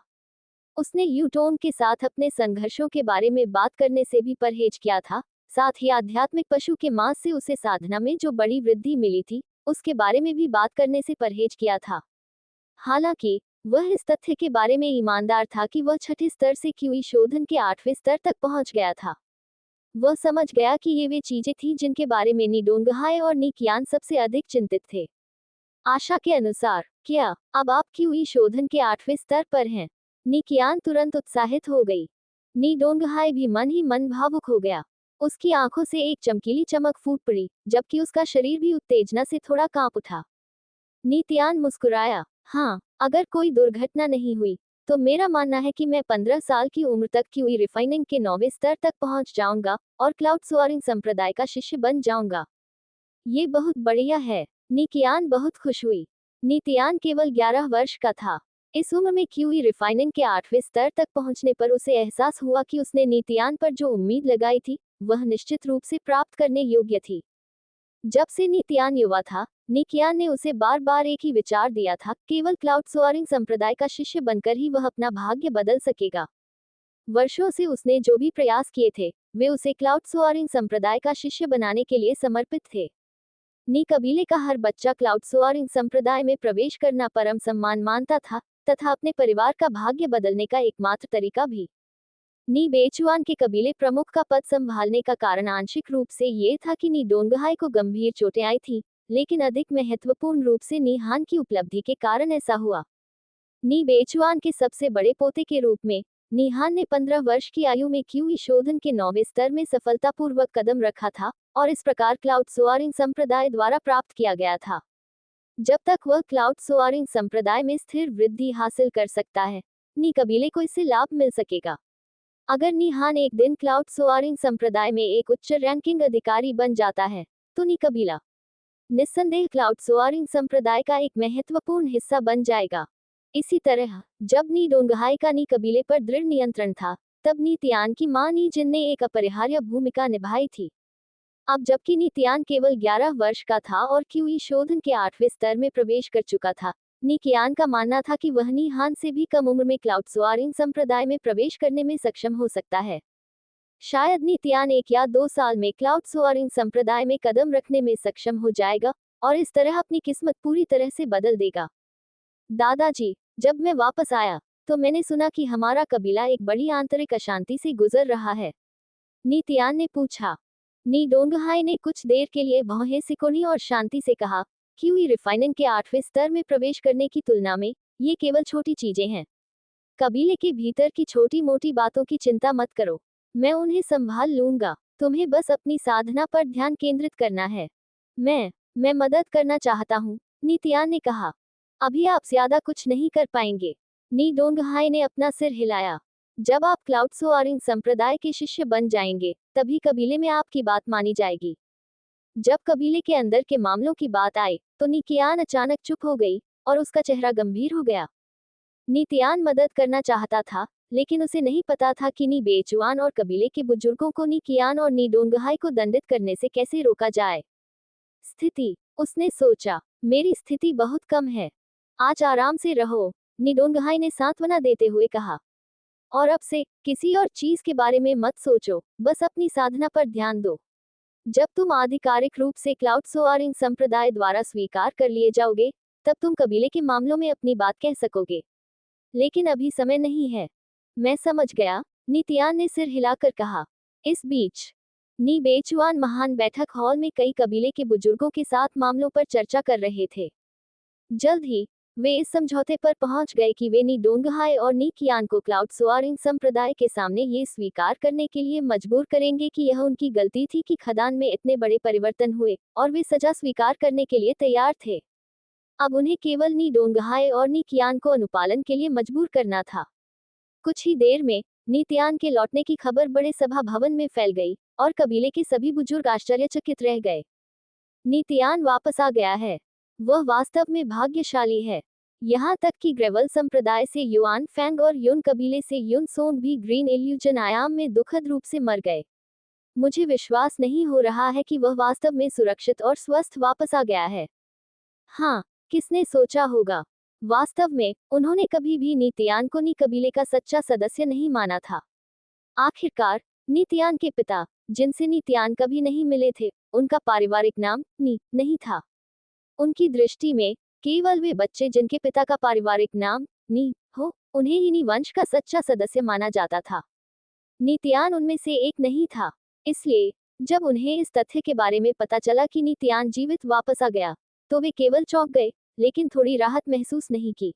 उसने यूटोन के साथ अपने संघर्षों के बारे में बात करने से भी परहेज किया था, साथ ही आध्यात्मिक पशु के मांस से उसे साधना में जो बड़ी वृद्धि मिली थी, उसके बारे में भी बात करने से परहेज किया था। हालांकि वह इस तथ्य के बारे में ईमानदार था कि वह छठे स्तर से क्यूई शोधन के 8वें स्तर तक पहुंच गया था। वह समझ गया कि ये वे चीजें थीं जिनके बारे में नीडोंगहाई और नीकियान सबसे अधिक चिंतित थे। आशा के अनुसार, क्या अब आप क्यूई शोधन के 8वें स्तर पर हैं? नीकियान तुरंत उत्साहित हो गई। नीडोंगहाई भी मन ही मन भावुक हो गया। उसकी आंखों से एक चमकीली चमक फूट पड़ी, जबकि उसका शरीर भी उत्तेजना से थोड़ा कांप उठा। नीतियान मुस्कुराया। हाँ, अगर कोई दुर्घटना नहीं हुई, तो मेरा मानना है कि मैं 15 साल की उम्र तक क्यूई रिफाइनिंग के 9वें स्तर तक पहुंच जाऊंगा और क्लाउड सोअरिंग संप्रदाय का शिष्य बन जाऊंगा। ये बहुत बढ़िया है। नीकियान बहुत खुश हुई। नीतियान केवल 11 वर्ष का था। इस उम्र में क्यूई रिफाइनिंग के 8वें स्तर तक पहुंचने पर उसे एहसास हुआ कि उसने नीतियान पर जो उम्मीद लगाई थी, वह निश्चित रूप से प्राप्त करने योग्य थी। जब से नीतियान युवा था, नीकियान ने उसे बार बार एक ही विचार दिया था, केवल क्लाउड सोअरिंग संप्रदाय का शिष्य बनकर ही वह अपना भाग्य बदल सकेगा। वर्षों से उसने जो भी प्रयास किए थे, वे उसे क्लाउड सोअरिंग संप्रदाय का शिष्य बनाने के लिए समर्पित थे। नी कबीले का हर बच्चा क्लाउड सोअरिंग संप्रदाय में प्रवेश करना परम सम्मान मानता था, तथा अपने परिवार का भाग्य बदलने का एकमात्र तरीका भी। नी बेचुआन के कबीले प्रमुख का पद संभालने का कारण आंशिक रूप से ये था कि नी डोंगहाई को गंभीर चोटें आई थी, लेकिन अधिक महत्वपूर्ण रूप से नी हान की उपलब्धि के कारण ऐसा हुआ। नी बेचुआन के सबसे बड़े पोते के रूप में नी हान ने 15 वर्ष की आयु में क्यूई शोधन के 9वें स्तर में सफलतापूर्वक कदम रखा था, और इस प्रकार क्लाउड सोअरिंग संप्रदाय द्वारा प्राप्त किया गया था। जब तक वह क्लाउड सोअरिंग संप्रदाय में स्थिर वृद्धि हासिल कर सकता है, नी कबीले को इससे लाभ मिल सकेगा। अगर नी हान एक दिन क्लाउड सोअरिंग संप्रदाय में एक उच्च रैंकिंग अधिकारी बन जाता है, तो नी कबीला निस्संदेह क्लाउड सोअरिंग संप्रदाय का एक महत्वपूर्ण हिस्सा बन जाएगा। इसी तरह, जब नी डोंगहाई का नी कबीले पर दृढ़ नियंत्रण था, तब नी तियान की मां नी जिन ने एक अपरिहार्य भूमिका निभाई थी। अब जबकि नी तियान केवल 11 वर्ष का था और क्यूई शोधन के 8वें स्तर में प्रवेश कर चुका था, नी कियान का मानना था कि वह नी हान से भी कम उम्र में क्लाउड सोअरिंग संप्रदाय में प्रवेश करने में सक्षम हो सकता है। शायद नी तियान 1 या 2 साल में क्लाउड सोअरिंग संप्रदाय में कदम रखने में सक्षम हो जाएगा, और इस तरह अपनी किस्मत पूरी तरह से बदल देगा। दादाजी, जब मैं वापस आया, तो मैंने सुना कि हमारा कबीला एक बड़ी आंतरिक अशांति से गुजर रहा है। नी तियान ने पूछा। नी डोंगहाई ने कुछ देर के लिए भौहें सिकोड़ी और शांति से कहा, क्यूई रिफाइनिंग के 8वें स्तर में प्रवेश करने की तुलना में ये केवल छोटी चीजें हैं। कबीले के भीतर की छोटी मोटी बातों की चिंता मत करो, मैं उन्हें संभाल लूंगा। तुम्हें बस अपनी साधना पर ध्यान केंद्रित करना है। मैं मदद करना चाहता हूँ, नी तियान ने कहा। अभी आप ज्यादा कुछ नहीं कर पाएंगे। नी डोंगहाई ने अपना सिर हिलाया। जब आप क्लाउड सोअरिंग संप्रदाय के शिष्य बन जाएंगे, तभी कबीले में आपकी बात मानी जाएगी। जब कबीले के अंदर के मामलों की बात आए, तो नीकियान अचानक चुप हो गई, और उसका चेहरा गंभीर हो गया। नीतियान मदद करना चाहता था, लेकिन उसे नहीं पता था कि नी बेचुआन और कबीले के बुजुर्गों को नीकियान और नी डोंगहाई को दंडित करने से कैसे रोका जाए। स्थिति, उसने सोचा, मेरी स्थिति बहुत कम है। आज आराम से रहो, नी डोंगहाई ने सांत्वना देते हुए कहा। और अब से किसी और चीज के बारे में मत सोचो, बस अपनी साधना पर ध्यान दो। जब तुम आधिकारिक रूप से क्लाउड सोअरिंग संप्रदाय द्वारा स्वीकार कर लिए जाओगे, तब तुम कबीले के मामलों में अपनी बात कह सकोगे। लेकिन अभी समय नहीं है। मैं समझ गया, नितियान ने सिर हिलाकर कहा। इस बीच नी बेचुआन महान बैठक हॉल में कई कबीले के बुजुर्गों के साथ मामलों पर चर्चा कर रहे थे। जल्द ही वे इस समझौते पर पहुंच गए कि वे नी डोंगहाई और नी कियान को क्लाउड सोआरिंग संप्रदाय के सामने ये स्वीकार करने के लिए मजबूर करेंगे कि यह उनकी गलती थी कि खदान में इतने बड़े परिवर्तन हुए, और वे सजा स्वीकार करने के लिए तैयार थे। अब उन्हें केवल नी डोंगहाई और नी कियान को अनुपालन के लिए मजबूर करना था। कुछ ही देर में नीतियान के लौटने की खबर बड़े सभा भवन में फैल गई, और कबीले के सभी बुजुर्ग आश्चर्यचकित रह गए। नीतियान वापस आ गया है। वह वास्तव में भाग्यशाली है। यहाँ तक कि ग्रेवल संप्रदाय से युआन फैंग और युन कबीले से युन सोंग भी ग्रीन इल्यूजन आयाम में दुखद रूप से मर गए। मुझे विश्वास नहीं हो रहा है कि वह वास्तव में सुरक्षित और स्वस्थ वापस आ गया है। हाँ, किसने सोचा होगा। वास्तव में उन्होंने कभी भी नीतियान को नी कबीले का सच्चा सदस्य नहीं माना था। आखिरकार नीतियान के पिता, जिनसे नीतियान कभी नहीं मिले थे, उनका पारिवारिक नाम नी नहीं था। उनकी दृष्टि में केवल वे बच्चे जिनके पिता का पारिवारिक नाम नी हो, उन्हें ही नी वंश का सच्चा सदस्य माना जाता था। नीतियान उनमें से एक नहीं था। इसलिए जब उन्हें इस तथ्य के बारे में पता चला कि नीतियान जीवित वापस आ गया, तो वे केवल चौंक गए, लेकिन थोड़ी राहत महसूस नहीं की।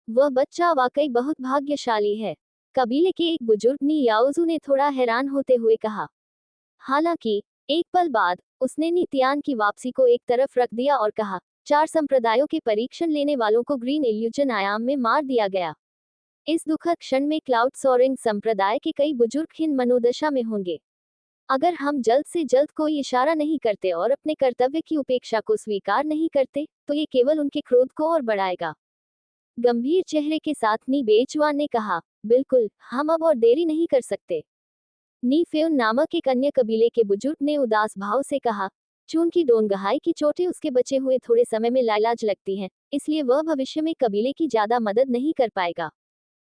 वह बच्चा वाकई बहुत भाग्यशाली है, कबीले के एक बुजुर्ग नी याओजू ने थोड़ा हैरान होते हुए कहा। हालांकि एक पल बाद उसने नीतियान की वापसी को एक तरफ रख दिया और कहा, 4 संप्रदायों के परीक्षण लेने वालों को ग्रीन इल्यूजन आयाम में मार दिया गया। इस दुखद क्षण में क्लाउड सोअरिंग संप्रदाय के कई बुजुर्ग हीन मनोदशा में होंगे। अगर हम जल्द से जल्द कोई इशारा नहीं करते और अपने कर्तव्य की उपेक्षा को स्वीकार नहीं करते, तो ये केवल उनके क्रोध को और बढ़ाएगा। गंभीर चेहरे के साथ नी बेचुआन ने कहा, बिल्कुल, हम अब और देरी नहीं कर सकते। नी फेउन नामक एक अन्य कबीले के बुजुर्ग ने उदास भाव से कहा, चूंकि डोंगहाई की चोटें उसके बचे हुए थोड़े समय में लाइलाज लगती हैं, इसलिए वह भविष्य में कबीले की ज्यादा मदद नहीं कर पाएगा।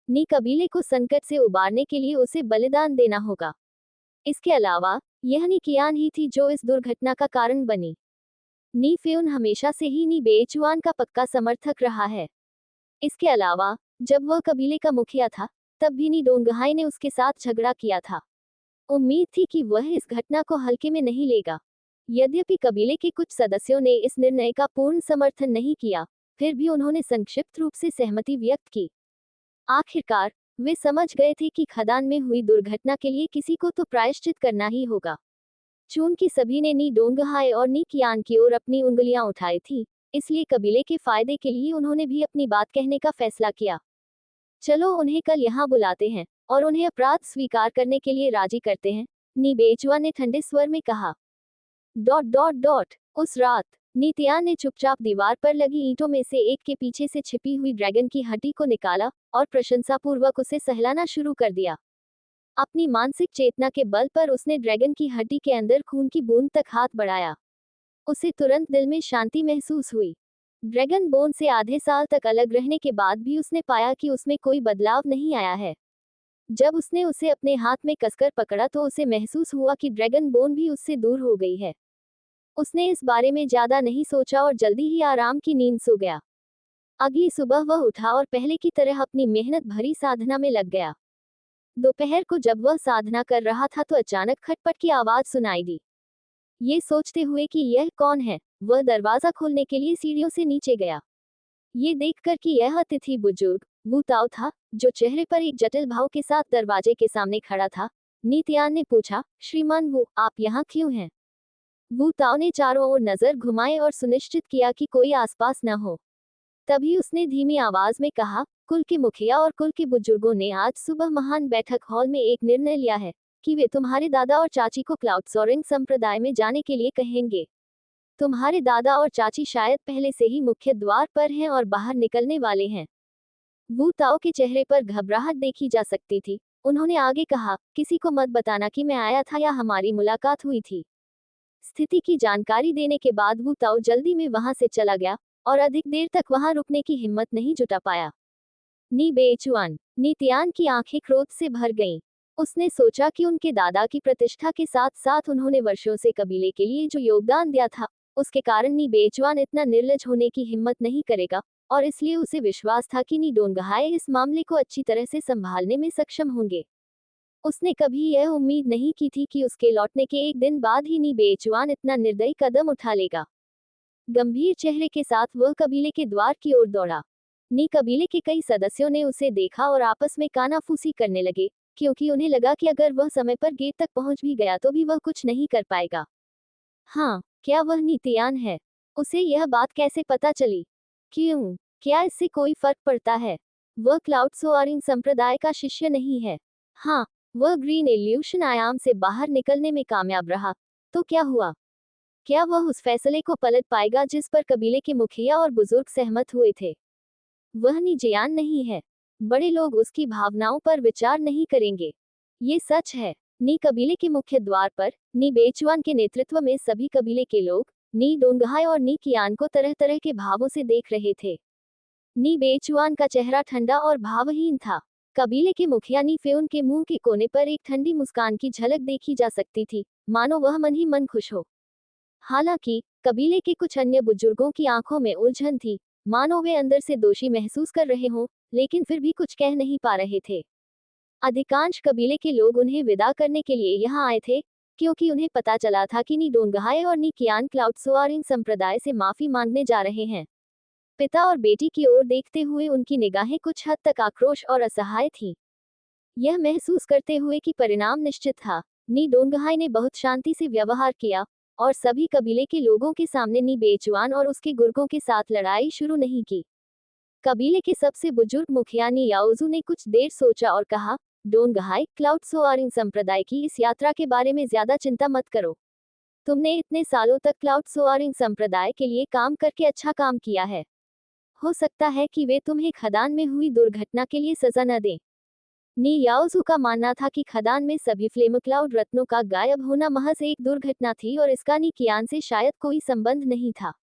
नी कबीले को संकट से उबारने के लिए उसे बलिदान देना होगा। इसके अलावा यह नी कियान ही थी जो इस दुर्घटना का कारण बनी। नी फेउन हमेशा से ही नी बेचुआन का पक्का समर्थक रहा है। इसके अलावा जब वह कबीले का मुखिया था, तब भी नी डोंगहाई ने उसके साथ झगड़ा किया था। उम्मीद थी कि वह इस घटना को हल्के में नहीं लेगा। यद्यपि कबीले के कुछ सदस्यों ने इस निर्णय का पूर्ण समर्थन नहीं किया, फिर भी उन्होंने संक्षिप्त रूप से सहमति व्यक्त की। आखिरकार वे समझ गए थे कि खदान में हुई दुर्घटना के लिए किसी को तो प्रायश्चित करना ही होगा। चूंकि सभी ने नी डोंगहाई और नी कियान की ओर अपनी उंगलियां उठाई थी, इसलिए कबीले के फायदे के लिए उन्होंने भी अपनी बात कहने का फैसला किया। चलो उन्हें कल यहाँ बुलाते हैं और उन्हें अपराध स्वीकार करने के लिए राजी करते हैं, नी बेचुआ ने ठंडे स्वर में कहा। उस रात नीतियान ने चुपचाप दीवार पर लगी ईंटों में से एक के पीछे से छिपी हुई ड्रैगन की हड्डी को निकाला और प्रशंसापूर्वक उसे सहलाना शुरू कर दिया। अपनी मानसिक चेतना के बल पर उसने ड्रैगन की हड्डी के अंदर खून की बूंद तक हाथ बढ़ाया। उसे तुरंत दिल में शांति महसूस हुई। ड्रैगन बोन से आधे साल तक अलग रहने के बाद भी उसने पाया कि उसमें कोई बदलाव नहीं आया है। जब उसने उसे अपने हाथ में कसकर पकड़ा तो उसे महसूस हुआ कि ड्रैगन बोन भी उससे दूर हो गई है। उसने इस बारे में ज्यादा नहीं सोचा और जल्दी ही आराम की नींद सो गया। अगली सुबह वह उठा और पहले की तरह अपनी मेहनत भरी साधना में लग गया। दोपहर को जब वह साधना कर रहा था तो अचानक खटपट की आवाज सुनाई दी। ये सोचते हुए कि यह कौन है, वह दरवाजा खोलने के लिए सीढ़ियों से नीचे गया। ये देखकर कि यह अतिथि बुजुर्ग वू ताओ था, जो चेहरे पर एक जटिल भाव के साथ दरवाजे के सामने खड़ा था, नीतियान ने पूछा, श्रीमान वू, आप यहाँ क्यों हैं? वू ताओ ने चारों ओर नजर घुमाए और सुनिश्चित किया कि कोई आसपास न हो। तभी उसने धीमी आवाज में कहा, कुल के मुखिया और कुल के बुजुर्गों ने आज सुबह महान बैठक हॉल में एक निर्णय लिया है कि वे तुम्हारे दादा और चाची को क्लाउड सोअरिंग संप्रदाय में जाने के लिए कहेंगे। तुम्हारे दादा और चाची शायद पहले से ही मुख्य द्वार पर हैं और बाहर निकलने वाले हैं। वू ताओ के चेहरे पर घबराहट देखी जा सकती थी। उन्होंने आगे कहा, किसी को मत बताना कि मैं आया था या हमारी मुलाकात हुई थी। स्थिति की जानकारी देने के बाद वू ताओ जल्दी में वहां से चला गया और अधिक देर तक वहां रुकने की हिम्मत नहीं जुटा पाया। नी बेचुआन, नीतियान की आंखें क्रोध से भर गईं। उसने सोचा कि उनके दादा की प्रतिष्ठा के साथ साथ उन्होंने वर्षों से कबीले के लिए जो योगदान दिया था, उसके कारण नी बेचुआन इतना निर्लज होने की हिम्मत नहीं करेगा और इसलिए उसे विश्वास था कि नी डोंगहाई इस मामले को अच्छी तरह से संभालने में सक्षम होंगे। उसने कभी यह उम्मीद नहीं की थी कि उसके लौटने के एक दिन बाद ही नी बेचुआन इतना निर्दयी कदम उठा लेगा। गंभीर चेहरे के साथ वह कबीले के द्वार की ओर दौड़ा। नी कबीले के कई सदस्यों ने उसे देखा और आपस में कानाफूसी करने लगे, क्योंकि उन्हें लगा कि अगर वह समय पर गेट तक पहुंच भी गया तो भी वह कुछ नहीं कर पाएगा। हाँ, क्या वह नीतियान है? उसे यह बात कैसे पता चली? क्यों? क्या इससे कोई फर्क पड़ता है? वह क्लाउड सोआरिंग संप्रदाय का शिष्य नहीं है। हाँ, वह ग्रीन इल्यूशन आयाम से बाहर निकलने में कामयाब रहा। तो क्या हुआ? क्या वह उस फैसले को पलट पाएगा जिस पर कबीले के मुखिया और बुजुर्ग सहमत हुए थे? वह निजयान नहीं है। बड़े लोग उसकी भावनाओं पर विचार नहीं करेंगे। ये सच है। नी कबीले के मुख्य द्वार पर नी बेचुआन के नेतृत्व में सभी कबीले के लोग नी डोंगहाई और नी कियान को तरह तरह के भावों से देख रहे थे। नी बेचुआन का चेहरा ठंडा और भावहीन था। कबीले के मुखिया नी फेउन के मुंह के कोने पर एक ठंडी मुस्कान की झलक देखी जा सकती थी, मानो वह मन ही मन खुश हो। हालांकि कबीले के कुछ अन्य बुजुर्गों की आंखों में उलझन थी, मानो वे अंदर से दोषी महसूस कर रहे हों, लेकिन फिर भी कुछ कह नहीं पा रहे थे। अधिकांश कबीले के लोग उन्हें विदा करने के लिए यहाँ आए थे, क्योंकि उन्हें पता चला था कि नी डोंगहाई और नी कियान क्लाउड सोआरिंग संप्रदाय से माफी मांगने जा रहे हैं। पिता और बेटी की ओर देखते हुए उनकी निगाहें कुछ हद तक आक्रोश और असहाय थीं। यह महसूस करते हुए कि परिणाम निश्चित था, नी डोंगहाई ने बहुत शांति से व्यवहार किया और सभी कबीले के लोगों के सामने नी बेचुआन और उसके गुर्गों के साथ लड़ाई शुरू नहीं की। कबीले के सबसे बुजुर्ग मुखिया नी याओजू ने कुछ देर सोचा और कहा, डोंगहाई, क्लाउड सोआरिंग संप्रदाय की इस यात्रा के बारे में ज्यादा चिंता मत करो। तुमने इतने सालों तक क्लाउड सोआरिंग संप्रदाय के लिए काम करके अच्छा काम किया है। हो सकता है कि वे तुम्हें खदान में हुई दुर्घटना के लिए सजा न दें। नी याओजू का मानना था कि खदान में सभी फ्लेम क्लाउड रत्नों का गायब होना महज एक दुर्घटना थी और इसका नी कियान से शायद कोई संबंध नहीं था।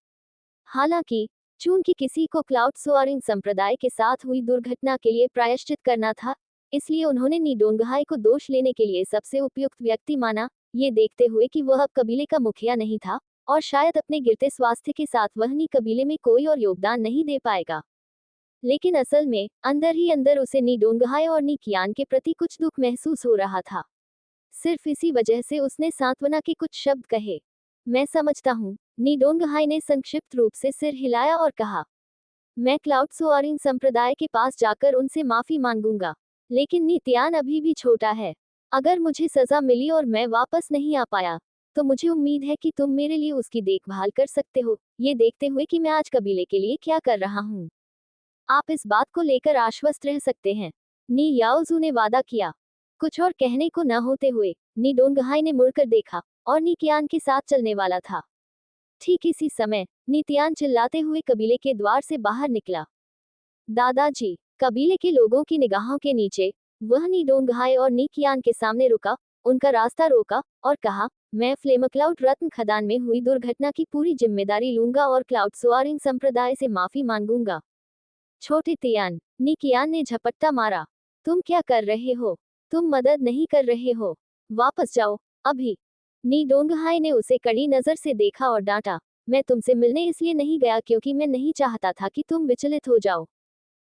हालांकि चूंकि किसी को क्लाउड सोआरिंग संप्रदाय के साथ हुई दुर्घटना के लिए प्रायश्चित करना था, इसलिए उन्होंने नी डोंगहाई को दोष लेने के लिए सबसे उपयुक्त व्यक्ति माना, ये देखते हुए कि वह अब कबीले का मुखिया नहीं था और शायद अपने गिरते स्वास्थ्य के साथ वह नी कबीले में कोई और योगदान नहीं दे पाएगा। लेकिन असल में अंदर ही अंदर उसे नी डोंगहाई और नी कियान के प्रति कुछ दुख महसूस हो रहा था। सिर्फ इसी वजह से उसने सांत्वना के कुछ शब्द कहे। मैं समझता हूँ, नी डोंगहाई ने संक्षिप्त रूप से सिर हिलाया और कहा। मैं क्लाउड सोआरिंग संप्रदाय के पास जाकर उनसे माफी मांगूंगा, लेकिन नीतियान अभी भी छोटा है। अगर मुझे सजा मिली और मैं वापस नहीं आ पाया, तो मुझे उम्मीद है कि तुम मेरे लिए उसकी देखभाल कर सकते हो, ये देखते हुए कि मैं आज कबीले के लिए क्या कर रहा हूँ। आप इस बात को लेकर आश्वस्त रह सकते हैं। नी याओजू ने वादा किया। कुछ और कहने को न होते हुए नी डोंगहाई ने मुड़कर देखा और नी कियान के साथ चलने वाला था। ठीक इसी समय नीतियान चिल्लाते हुए कबीले के द्वार से बाहर निकला। दादाजी, कबीले के लोगों की निगाहों के नीचे वह नी डोंगहाई और नी कियान के सामने रुका, उनका रास्ता रोका और कहा, मैं फ्लेम क्लाउड रत्न खदान में हुई दुर्घटना की पूरी जिम्मेदारी लूंगा और क्लाउड सोआरिंग संप्रदाय से माफी मांगूंगा। छोटे तियान, नी कियान ने झपट्टा मारा। तुम क्या कर रहे हो? तुम मदद नहीं कर रहे हो। वापस जाओ, अभी। नी डोंगहाई ने उसे कड़ी नजर से देखा और डांटा, मैं तुमसे मिलने इसलिए नहीं गया क्योंकि मैं नहीं चाहता था कि तुम विचलित हो जाओ।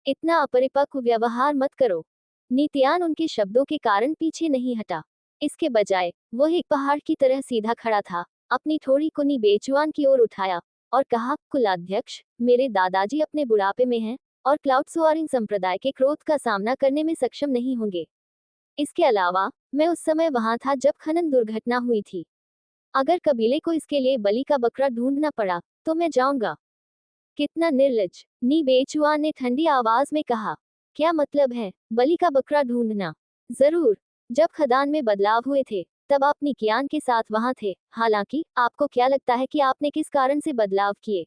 इतना अपरिपक्व व्यवहार मत करो। नीतियान उनके शब्दों के कारण पीछे नहीं हटा। इसके बजाय वह एक पहाड़ की तरह सीधा खड़ा था, अपनी थोड़ी को नी बेचुआन की ओर उठाया और कहा, कुलाध्यक्ष, मेरे दादाजी अपने बुढ़ापे में हैं और क्लाउड सोआरिंग संप्रदाय के क्रोध का सामना करने में सक्षम नहीं होंगे। इसके अलावा मैं उस समय वहां था जब खनन दुर्घटना हुई थी। अगर कबीले को इसके लिए बलि का बकरा ढूंढना पड़ा तो मैं जाऊंगा। कितना निर्लज, नी बेचुआ ने ठंडी आवाज में कहा। क्या मतलब है, बलि का बकरा ढूंढना? जरूर, जब खदान में बदलाव हुए थे तब आप नी कियान के साथ वहां थे। हालांकि आपको क्या लगता है कि आपने किस कारण से बदलाव किए?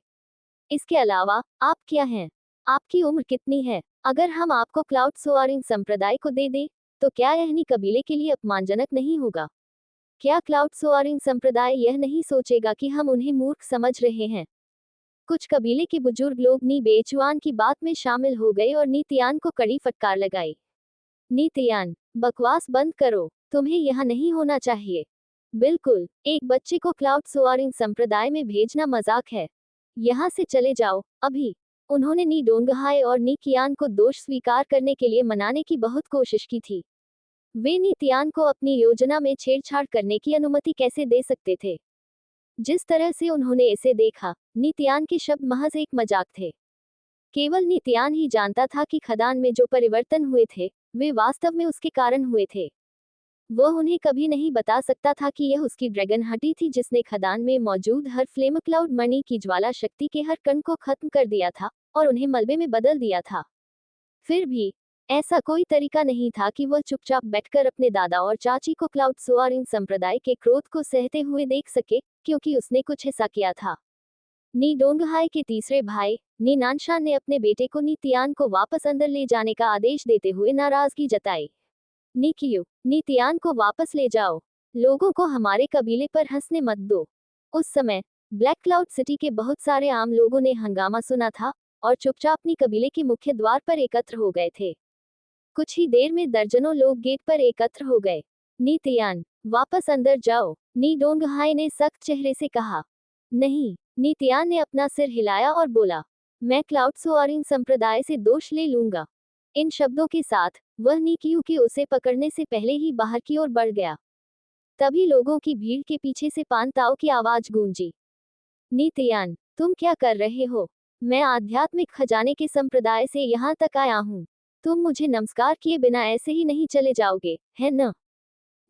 इसके अलावा आप क्या हैं? आपकी उम्र कितनी है? अगर हम आपको क्लाउड सोआरिंग संप्रदाय को दे दें, तो क्या यह नी कबीले के लिए अपमानजनक नहीं होगा? क्या क्लाउड सोआरिंग संप्रदाय यह नहीं सोचेगा कि हम उन्हें मूर्ख समझ रहे हैं? कुछ कबीले के बुजुर्ग लोग नी बेचुआन की बात में शामिल हो गए और नीतियान को कड़ी फटकार लगाई। नीतियान, बकवास बंद करो, तुम्हें यहाँ नहीं होना चाहिए। बिल्कुल, एक बच्चे को क्लाउड सोआरिंग संप्रदाय में भेजना मजाक है। यहाँ से चले जाओ, अभी। उन्होंने नी डोंगहाई और नी कियान को दोष स्वीकार करने के लिए मनाने की बहुत कोशिश की थी। वे नी तियान को अपनी योजना में छेड़छाड़ करने की अनुमति कैसे दे सकते थे? जिस तरह से उन्होंने इसे देखा, नी तियान के शब्द महज एक मजाक थे। केवल नी तियान ही जानता था कि खदान में जो परिवर्तन हुए थे, वे वास्तव में उसके कारण हुए थे। वह उन्हें कभी नहीं बता सकता था कि यह उसकी ड्रैगन हड्डी थी जिसने खदान में मौजूद हर फ्लेम क्लाउड मणि की ज्वाला शक्ति के हर कण को खत्म कर दिया था और उन्हें मलबे में बदल दिया था। फिर भी ऐसा कोई तरीका नहीं था कि वह चुपचाप बैठकर अपने दादा और चाची को क्लाउड सोआरिंग संप्रदाय के क्रोध को सहते हुए देख सके, क्योंकि उसने कुछ ऐसा किया था। नी डोंगहाई के तीसरे भाई नी नानशान ने अपने बेटे को नी तियान को वापस अंदर ले जाने का आदेश देते हुए नाराजगी जताई। नी कियो, नी तियान को वापस ले जाओ। लोगों को हमारे कबीले पर हंसने मत दो। उस समय ब्लैक क्लाउड सिटी के बहुत सारे आम लोगों ने हंगामा सुना था और चुपचाप नी कबीले के मुख्य द्वार पर एकत्र हो गए थे। कुछ ही देर में दर्जनों लोग गेट पर एकत्र हो गए। नी तियान, वापस अंदर जाओ, नी डोंगहाई ने सख्त चेहरे से कहा। नहीं, नी तियान ने अपना सिर हिलाया और बोला, मैं क्लाउड सोआरिंग संप्रदाय से दोष ले लूंगा। इन शब्दों के साथ वह नी कियू के उसे पकड़ने से पहले ही बाहर की ओर बढ़ गया। तभी लोगों की भीड़ के पीछे से पान ताओ की आवाज गूंजी। नी तियान, तुम क्या कर रहे हो? मैं आध्यात्मिक खजाने के संप्रदाय से यहाँ तक आया हूँ। तुम मुझे नमस्कार किए बिना ऐसे ही नहीं चले जाओगे, है न?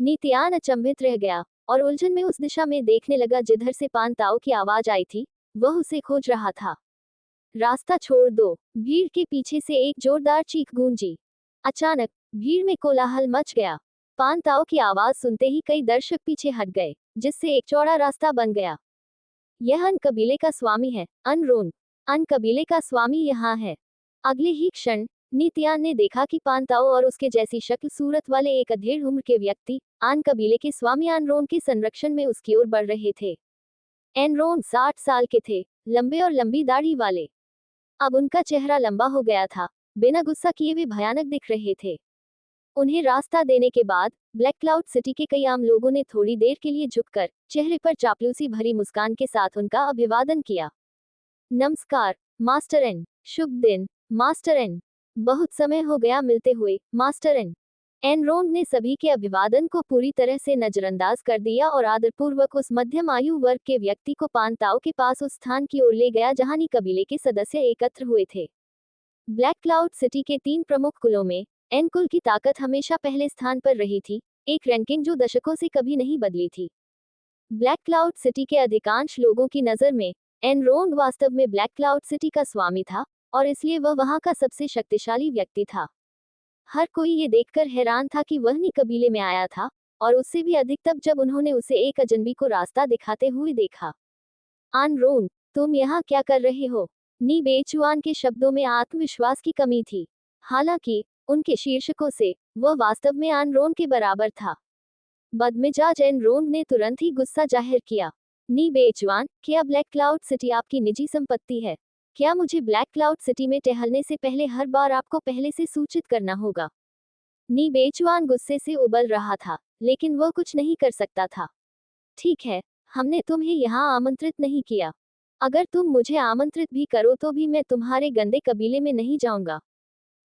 नी तियान अचंभित रह गया और उलझन में उस दिशा में देखने लगा जिधर से पान ताओ की आवाज आई थी। वह उसे खोज रहा था। रास्ता छोड़ दो, भीड़ के पीछे से एक जोरदार चीख गूंजी। अचानक भीड़ में कोलाहल मच गया। पान ताओ की आवाज सुनते ही कई दर्शक पीछे हट गए, जिससे एक चौड़ा रास्ता बन गया। यह अन कबीले का स्वामी है, अनरोन। अन कबीले का स्वामी यहाँ है। अगले ही क्षण नी तियान ने देखा कि पान ताओ और उसके जैसी शक्ल सूरत वाले एक अधेड़ उम्र के व्यक्ति आन कबीले के स्वामी एनरोन के संरक्षण में उसकी ओर बढ़ रहे थे। एनरोन 60 साल के थे, लंबे और लंबी दाढ़ी वाले। अब उनका चेहरा लंबा हो गया था, बिना गुस्सा किए वे भयानक दिख रहे थे। उन्हें रास्ता देने के बाद ब्लैक क्लाउड सिटी के कई आम लोगों ने थोड़ी देर के लिए झुककर चेहरे पर चापलूसी भरी मुस्कान के साथ उनका अभिवादन किया। नमस्कार मास्टर एन। शुभ दिन मास्टर एन। बहुत समय हो गया मिलते हुए, मास्टर एन। एनरोन ने सभी के अभिवादन को पूरी तरह से नजरअंदाज कर दिया और आदरपूर्वक उस मध्यम आयु वर्ग के व्यक्ति को पान ताओ के पास उस स्थान की ओर ले गया जहां नी कबीले के सदस्य एकत्र हुए थे। ब्लैक क्लाउड सिटी के 3 प्रमुख कुलों में एन कुल की ताकत हमेशा पहले स्थान पर रही थी, एक रैंकिंग जो दशकों से कभी नहीं बदली थी। ब्लैक क्लाउड सिटी के अधिकांश लोगों की नजर में एनरोन वास्तव में ब्लैक क्लाउड सिटी का स्वामी था और इसलिए वह वहां का सबसे शक्तिशाली व्यक्ति था। हर कोई ये देखकर हैरान था कि वह नी कबीले में आया था, और उससे भी अधिक तब जब उन्होंने उसे एक अजनबी को रास्ता दिखाते हुए देखा। आनरोन, तुम यहाँ क्या कर रहे हो? नी बेचुआन के शब्दों में आत्मविश्वास की कमी थी। हालांकि उनके शीर्षकों से वह वास्तव में आनरोन के बराबर था। बदमिजाज एनरोन ने तुरंत ही गुस्सा जाहिर किया। नी बेचुआन, क्या ब्लैक क्लाउड सिटी आपकी निजी संपत्ति है? क्या मुझे ब्लैक क्लाउड सिटी में टहलने से पहले हर बार आपको पहले से सूचित करना होगा? नी बेचुआन गुस्से से उबल रहा था, लेकिन वह कुछ नहीं कर सकता था। ठीक है, हमने तुम्हें यहाँ आमंत्रित नहीं किया। अगर तुम मुझे आमंत्रित भी करो तो भी मैं तुम्हारे गंदे कबीले में नहीं जाऊंगा।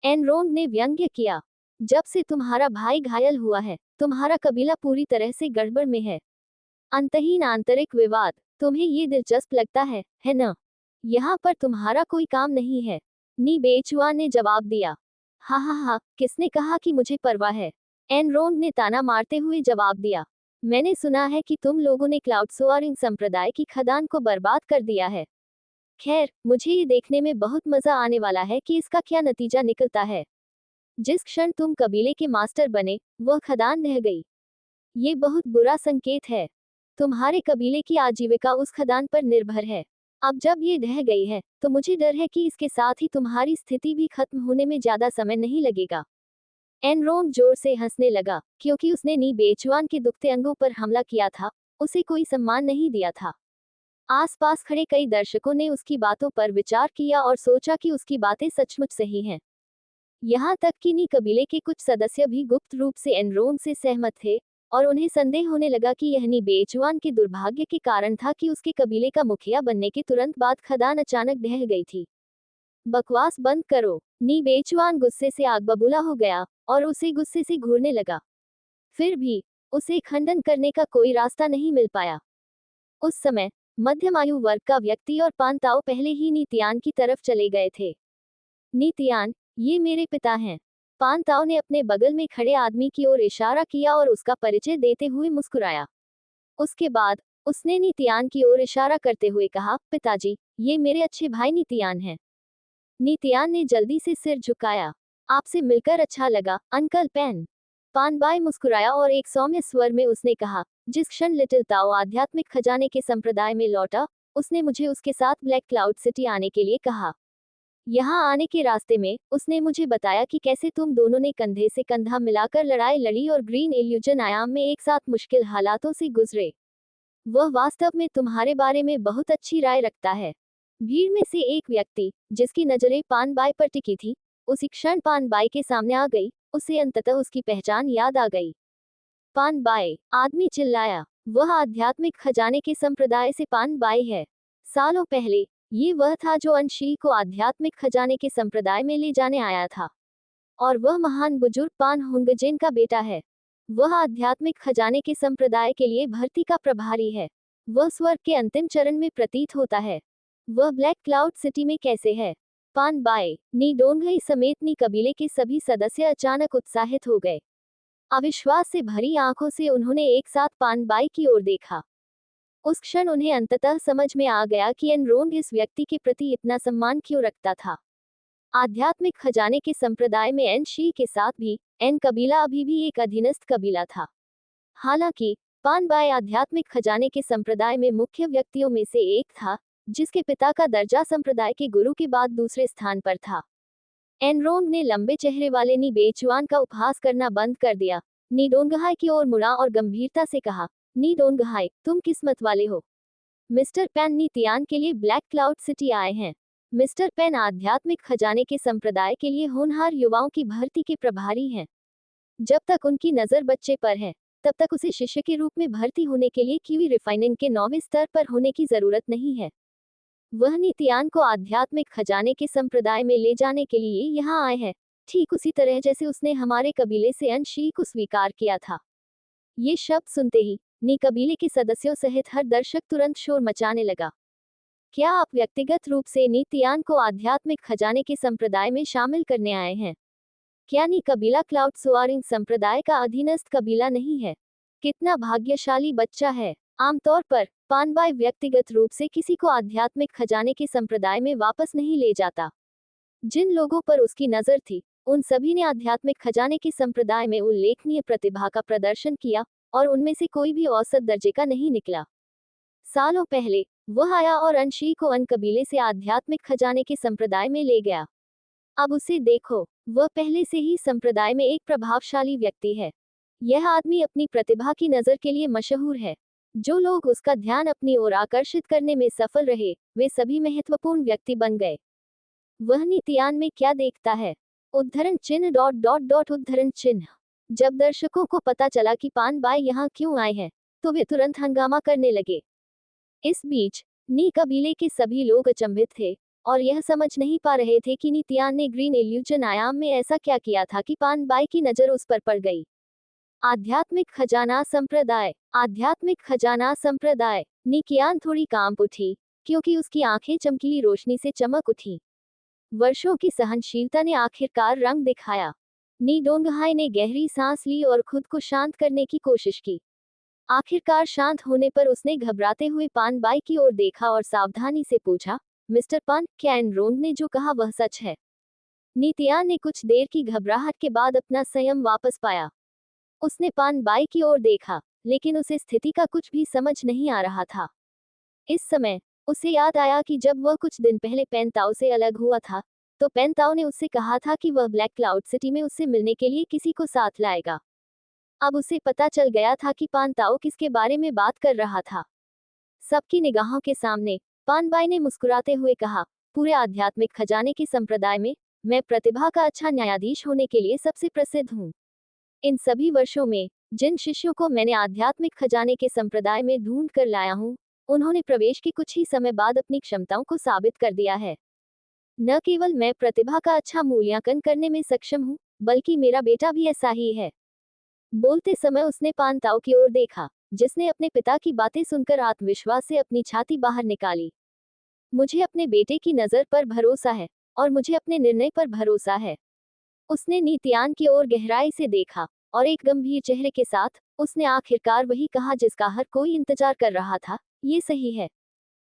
एनरोन ने व्यंग्य किया। जब से तुम्हारा भाई घायल हुआ है, तुम्हारा कबीला पूरी तरह से गड़बड़ में है। अंतहीन आंतरिक विवाद, तुम्हें ये दिलचस्प लगता है न? यहाँ पर तुम्हारा कोई काम नहीं है। नी बेचुआ ने जवाब दिया। हा हा हा, किसने कहा कि मुझे परवाह है? एनरोन ने ताना मारते हुए जवाब दिया। मैंने सुना है कि तुम लोगों ने क्लाउड सोआरिंग संप्रदाय की खदान को बर्बाद कर दिया है। खैर, मुझे ये देखने में बहुत मजा आने वाला है कि इसका क्या नतीजा निकलता है। जिस क्षण तुम कबीले के मास्टर बने, वह खदान ढह गई। ये बहुत बुरा संकेत है। तुम्हारे कबीले की आजीविका उस खदान पर निर्भर है। अब जब ये ढह गई है, तो मुझे डर है कि इसके साथ ही तुम्हारी स्थिति भी खत्म होने में ज्यादा समय नहीं लगेगा। एनरोन जोर से हंसने लगा, क्योंकि उसने नी बेचुआन के दुखते अंगों पर हमला किया था, उसे कोई सम्मान नहीं दिया था। आसपास खड़े कई दर्शकों ने उसकी बातों पर विचार किया और सोचा कि उसकी बातें सचमुच सही हैं। यहाँ तक कि नी कबीले के कुछ सदस्य भी गुप्त रूप से एनरोन से सहमत थे, और उन्हें संदेह होने लगा कि यह नी बेचुआन के दुर्भाग्य के कारण था कि उसके कबीले का मुखिया बनने के तुरंत बाद खदान अचानक ढह गई थी। बकवास बंद करो। नी बेचुआन गुस्से से आग बबूला हो गया और उसे गुस्से से घूरने लगा। फिर भी उसे खंडन करने का कोई रास्ता नहीं मिल पाया। उस समय मध्यम आयु वर्ग का व्यक्ति और पान ताओ पहले ही नीतियान की तरफ चले गए थे। नीतियान, ये मेरे पिता हैं। पान ताओ ने अपने बगल में खड़े आदमी की ओर इशारा किया और उसका परिचय देते हुए मुस्कुराया। उसके बाद उसने नीतियान की ओर इशारा करते हुए कहा, पिताजी, ये मेरे अच्छे भाई नीतियान हैं। नीतियान ने जल्दी से सिर झुकाया। आपसे मिलकर अच्छा लगा, अंकल पेन। पानबाई मुस्कुराया और एक सौम्य स्वर में उसने कहा, जिस क्षण लिटिल ताओ आध्यात्मिक खजाने के संप्रदाय में लौटा, उसने मुझे उसके साथ ब्लैक क्लाउड सिटी आने के लिए कहा। यहाँ आने के रास्ते में उसने मुझे बताया कि कैसे तुम दोनों ने कंधे से कंधा मिलाकर लड़ाई लड़ी और ग्रीन इल्यूजन आयाम में एक साथ मुश्किल हालातों से गुजरे। वह वास्तव में तुम्हारे बारे में बहुत अच्छी राय रखता है। भीड़ में से एक व्यक्ति, जिसकी नजरें पानबाई पर टिकी थी, उसी क्षण पानबाई के सामने आ गई। उसे अंततः उसकी पहचान याद आ गई। पानबाई, आदमी चिल्लाया। वह आध्यात्मिक खजाने के संप्रदाय से पानबाई है। सालों पहले ये वह था जो अंशी को आध्यात्मिक खजाने के संप्रदाय में ले जाने आया था। और वह महान बुजुर्ग पान हुंगजेन का बेटा है। वह आध्यात्मिक खजाने के संप्रदाय के लिए भर्ती का प्रभारी है। वह स्वर्ग के अंतिम चरण में प्रतीत होता है। वह ब्लैक क्लाउड सिटी में कैसे है? पानबाई, नी डोंगई समेत नी कबीले के सभी सदस्य अचानक उत्साहित हो गए। अविश्वास से भरी आंखों से उन्होंने एक साथ पानबाई की ओर देखा। उस क्षण उन्हें अंततः समझ में आ गया कि एनरोंग इस व्यक्ति के प्रति इतना सम्मान क्यों रखता था। आध्यात्मिक खजाने के संप्रदाय में एन शी के साथ भी एन कबीला अभी भी एक अधीनस्थ कबीला था। हालांकि पानबाई आध्यात्मिक खजाने के संप्रदाय में मुख्य व्यक्तियों में से एक था, जिसके पिता का दर्जा संप्रदाय के गुरु के बाद दूसरे स्थान पर था। एनरोंग ने लंबे चेहरे वाले नी बेचुआन का उपहास करना बंद कर दिया। नी डोंगहाई की ओर मुड़ा और गंभीरता से कहा, नी डोंगहाई, तुम किस्मत वाले हो। मिस्टर पेन नीतियान के लिए ब्लैक क्लाउड सिटी आए हैं। मिस्टर पेन आध्यात्मिक खजाने के संप्रदाय के लिए होनहार युवाओं की भर्ती के प्रभारी हैं। जब तक उनकी नजर बच्चे पर है, तब तक उसे शिष्य के रूप में भर्ती होने के लिए क्यूई रिफाइनिंग के 9वें स्तर पर होने की जरूरत नहीं है। वह नीतियान को आध्यात्मिक खजाने के संप्रदाय में ले जाने के लिए यहाँ आए हैं, ठीक उसी तरह जैसे उसने हमारे कबीले से अंशी को स्वीकार किया था। ये शब्द सुनते ही नी कबीले के सदस्यों सहित हर दर्शक तुरंत शोर मचाने लगा। क्या आप व्यक्तिगत रूप से नीतियान को आध्यात्मिक खजाने के संप्रदाय में शामिल करने आए हैं? क्या नी कबीला क्लाउड सोआरिंग संप्रदाय का अधीनस्थ कबीला नहीं है? कितना भाग्यशाली बच्चा है। आमतौर पर पानबाई व्यक्तिगत रूप से किसी को आध्यात्मिक खजाने के संप्रदाय में वापस नहीं ले जाता। जिन लोगों पर उसकी नजर थी, उन सभी ने आध्यात्मिक खजाने के संप्रदाय में उल्लेखनीय प्रतिभा का प्रदर्शन किया और उनमें से कोई भी औसत दर्जे का नहीं निकला। सालों पहले वह आया और अंशी को अन कबीले से आध्यात्मिक खजाने के संप्रदाय में ले गया। अब उसे देखो, वह पहले से ही संप्रदाय में एक प्रभावशाली व्यक्ति है। यह आदमी अपनी प्रतिभा की नजर के लिए मशहूर है। जो लोग उसका ध्यान अपनी ओर आकर्षित करने में सफल रहे, वे सभी महत्वपूर्ण व्यक्ति बन गए। वह नीतियान में क्या देखता है? उद्धरण चिन्ह डॉट डॉट डॉट उद्धरण चिन्ह। जब दर्शकों को पता चला कि पानबाई यहाँ क्यों आए हैं, तो वे तुरंत हंगामा करने लगे। इस बीच नी कबीले के सभी लोग अचंभित थे और यह समझ नहीं पा रहे थे कि नीतियान ने ग्रीन इल्यूजन आयाम में ऐसा क्या किया था कि पानबाई की नजर उस पर पड़ गई। आध्यात्मिक खजाना संप्रदाय। आध्यात्मिक खजाना संप्रदाय। निकियान थोड़ी कांप उठी, क्योंकि उसकी आंखें चमकीली रोशनी से चमक उठी। वर्षों की सहनशीलता ने आखिरकार रंग दिखाया। नी डोंगहाई ने गहरी सांस ली और खुद को शांत करने की कोशिश की। आखिरकार शांत होने पर उसने घबराते हुए पानबाई की ओर देखा और सावधानी से पूछा, मिस्टर पान, क्या एनरोंग ने जो कहा वह सच है? नीतियान ने कुछ देर की घबराहट के बाद अपना संयम वापस पाया। उसने पानबाई की ओर देखा, लेकिन उसे स्थिति का कुछ भी समझ नहीं आ रहा था। इस समय उसे याद आया कि जब वह कुछ दिन पहले पेनताओ से अलग हुआ था, तो पेनताओ ने उससे कहा था कि वह ब्लैक क्लाउड सिटी में उससे मिलने के लिए किसी को साथ लाएगा। अब उसे पता चल गया था कि पानताओ किसके बारे में बात कर रहा था। सबकी निगाहों के सामने पानबाई ने मुस्कुराते हुए कहा, पूरे आध्यात्मिक खजाने के संप्रदाय में मैं प्रतिभा का अच्छा न्यायाधीश होने के लिए सबसे प्रसिद्ध हूँ। इन सभी वर्षों में जिन शिष्यों को मैंने आध्यात्मिक खजाने के संप्रदाय में ढूंढ कर लाया हूँ, उन्होंने प्रवेश के कुछ ही समय बाद अपनी क्षमताओं को साबित कर दिया है। न केवल मैं प्रतिभा का अच्छा मूल्यांकन करने में सक्षम हूँ, बल्कि मेरा बेटा भी ऐसा ही है। बोलते समय उसने पान ताऊ की ओर देखा, जिसने अपने पिता की बातें सुनकर आत्मविश्वास से अपनी छाती बाहर निकाली। मुझे अपने बेटे की नज़र पर भरोसा है, और मुझे अपने निर्णय पर भरोसा है। उसने नीतियान की ओर गहराई से देखा, और एक गंभीर चेहरे के साथ उसने आखिरकार वही कहा जिसका हर कोई इंतजार कर रहा था, ये सही है।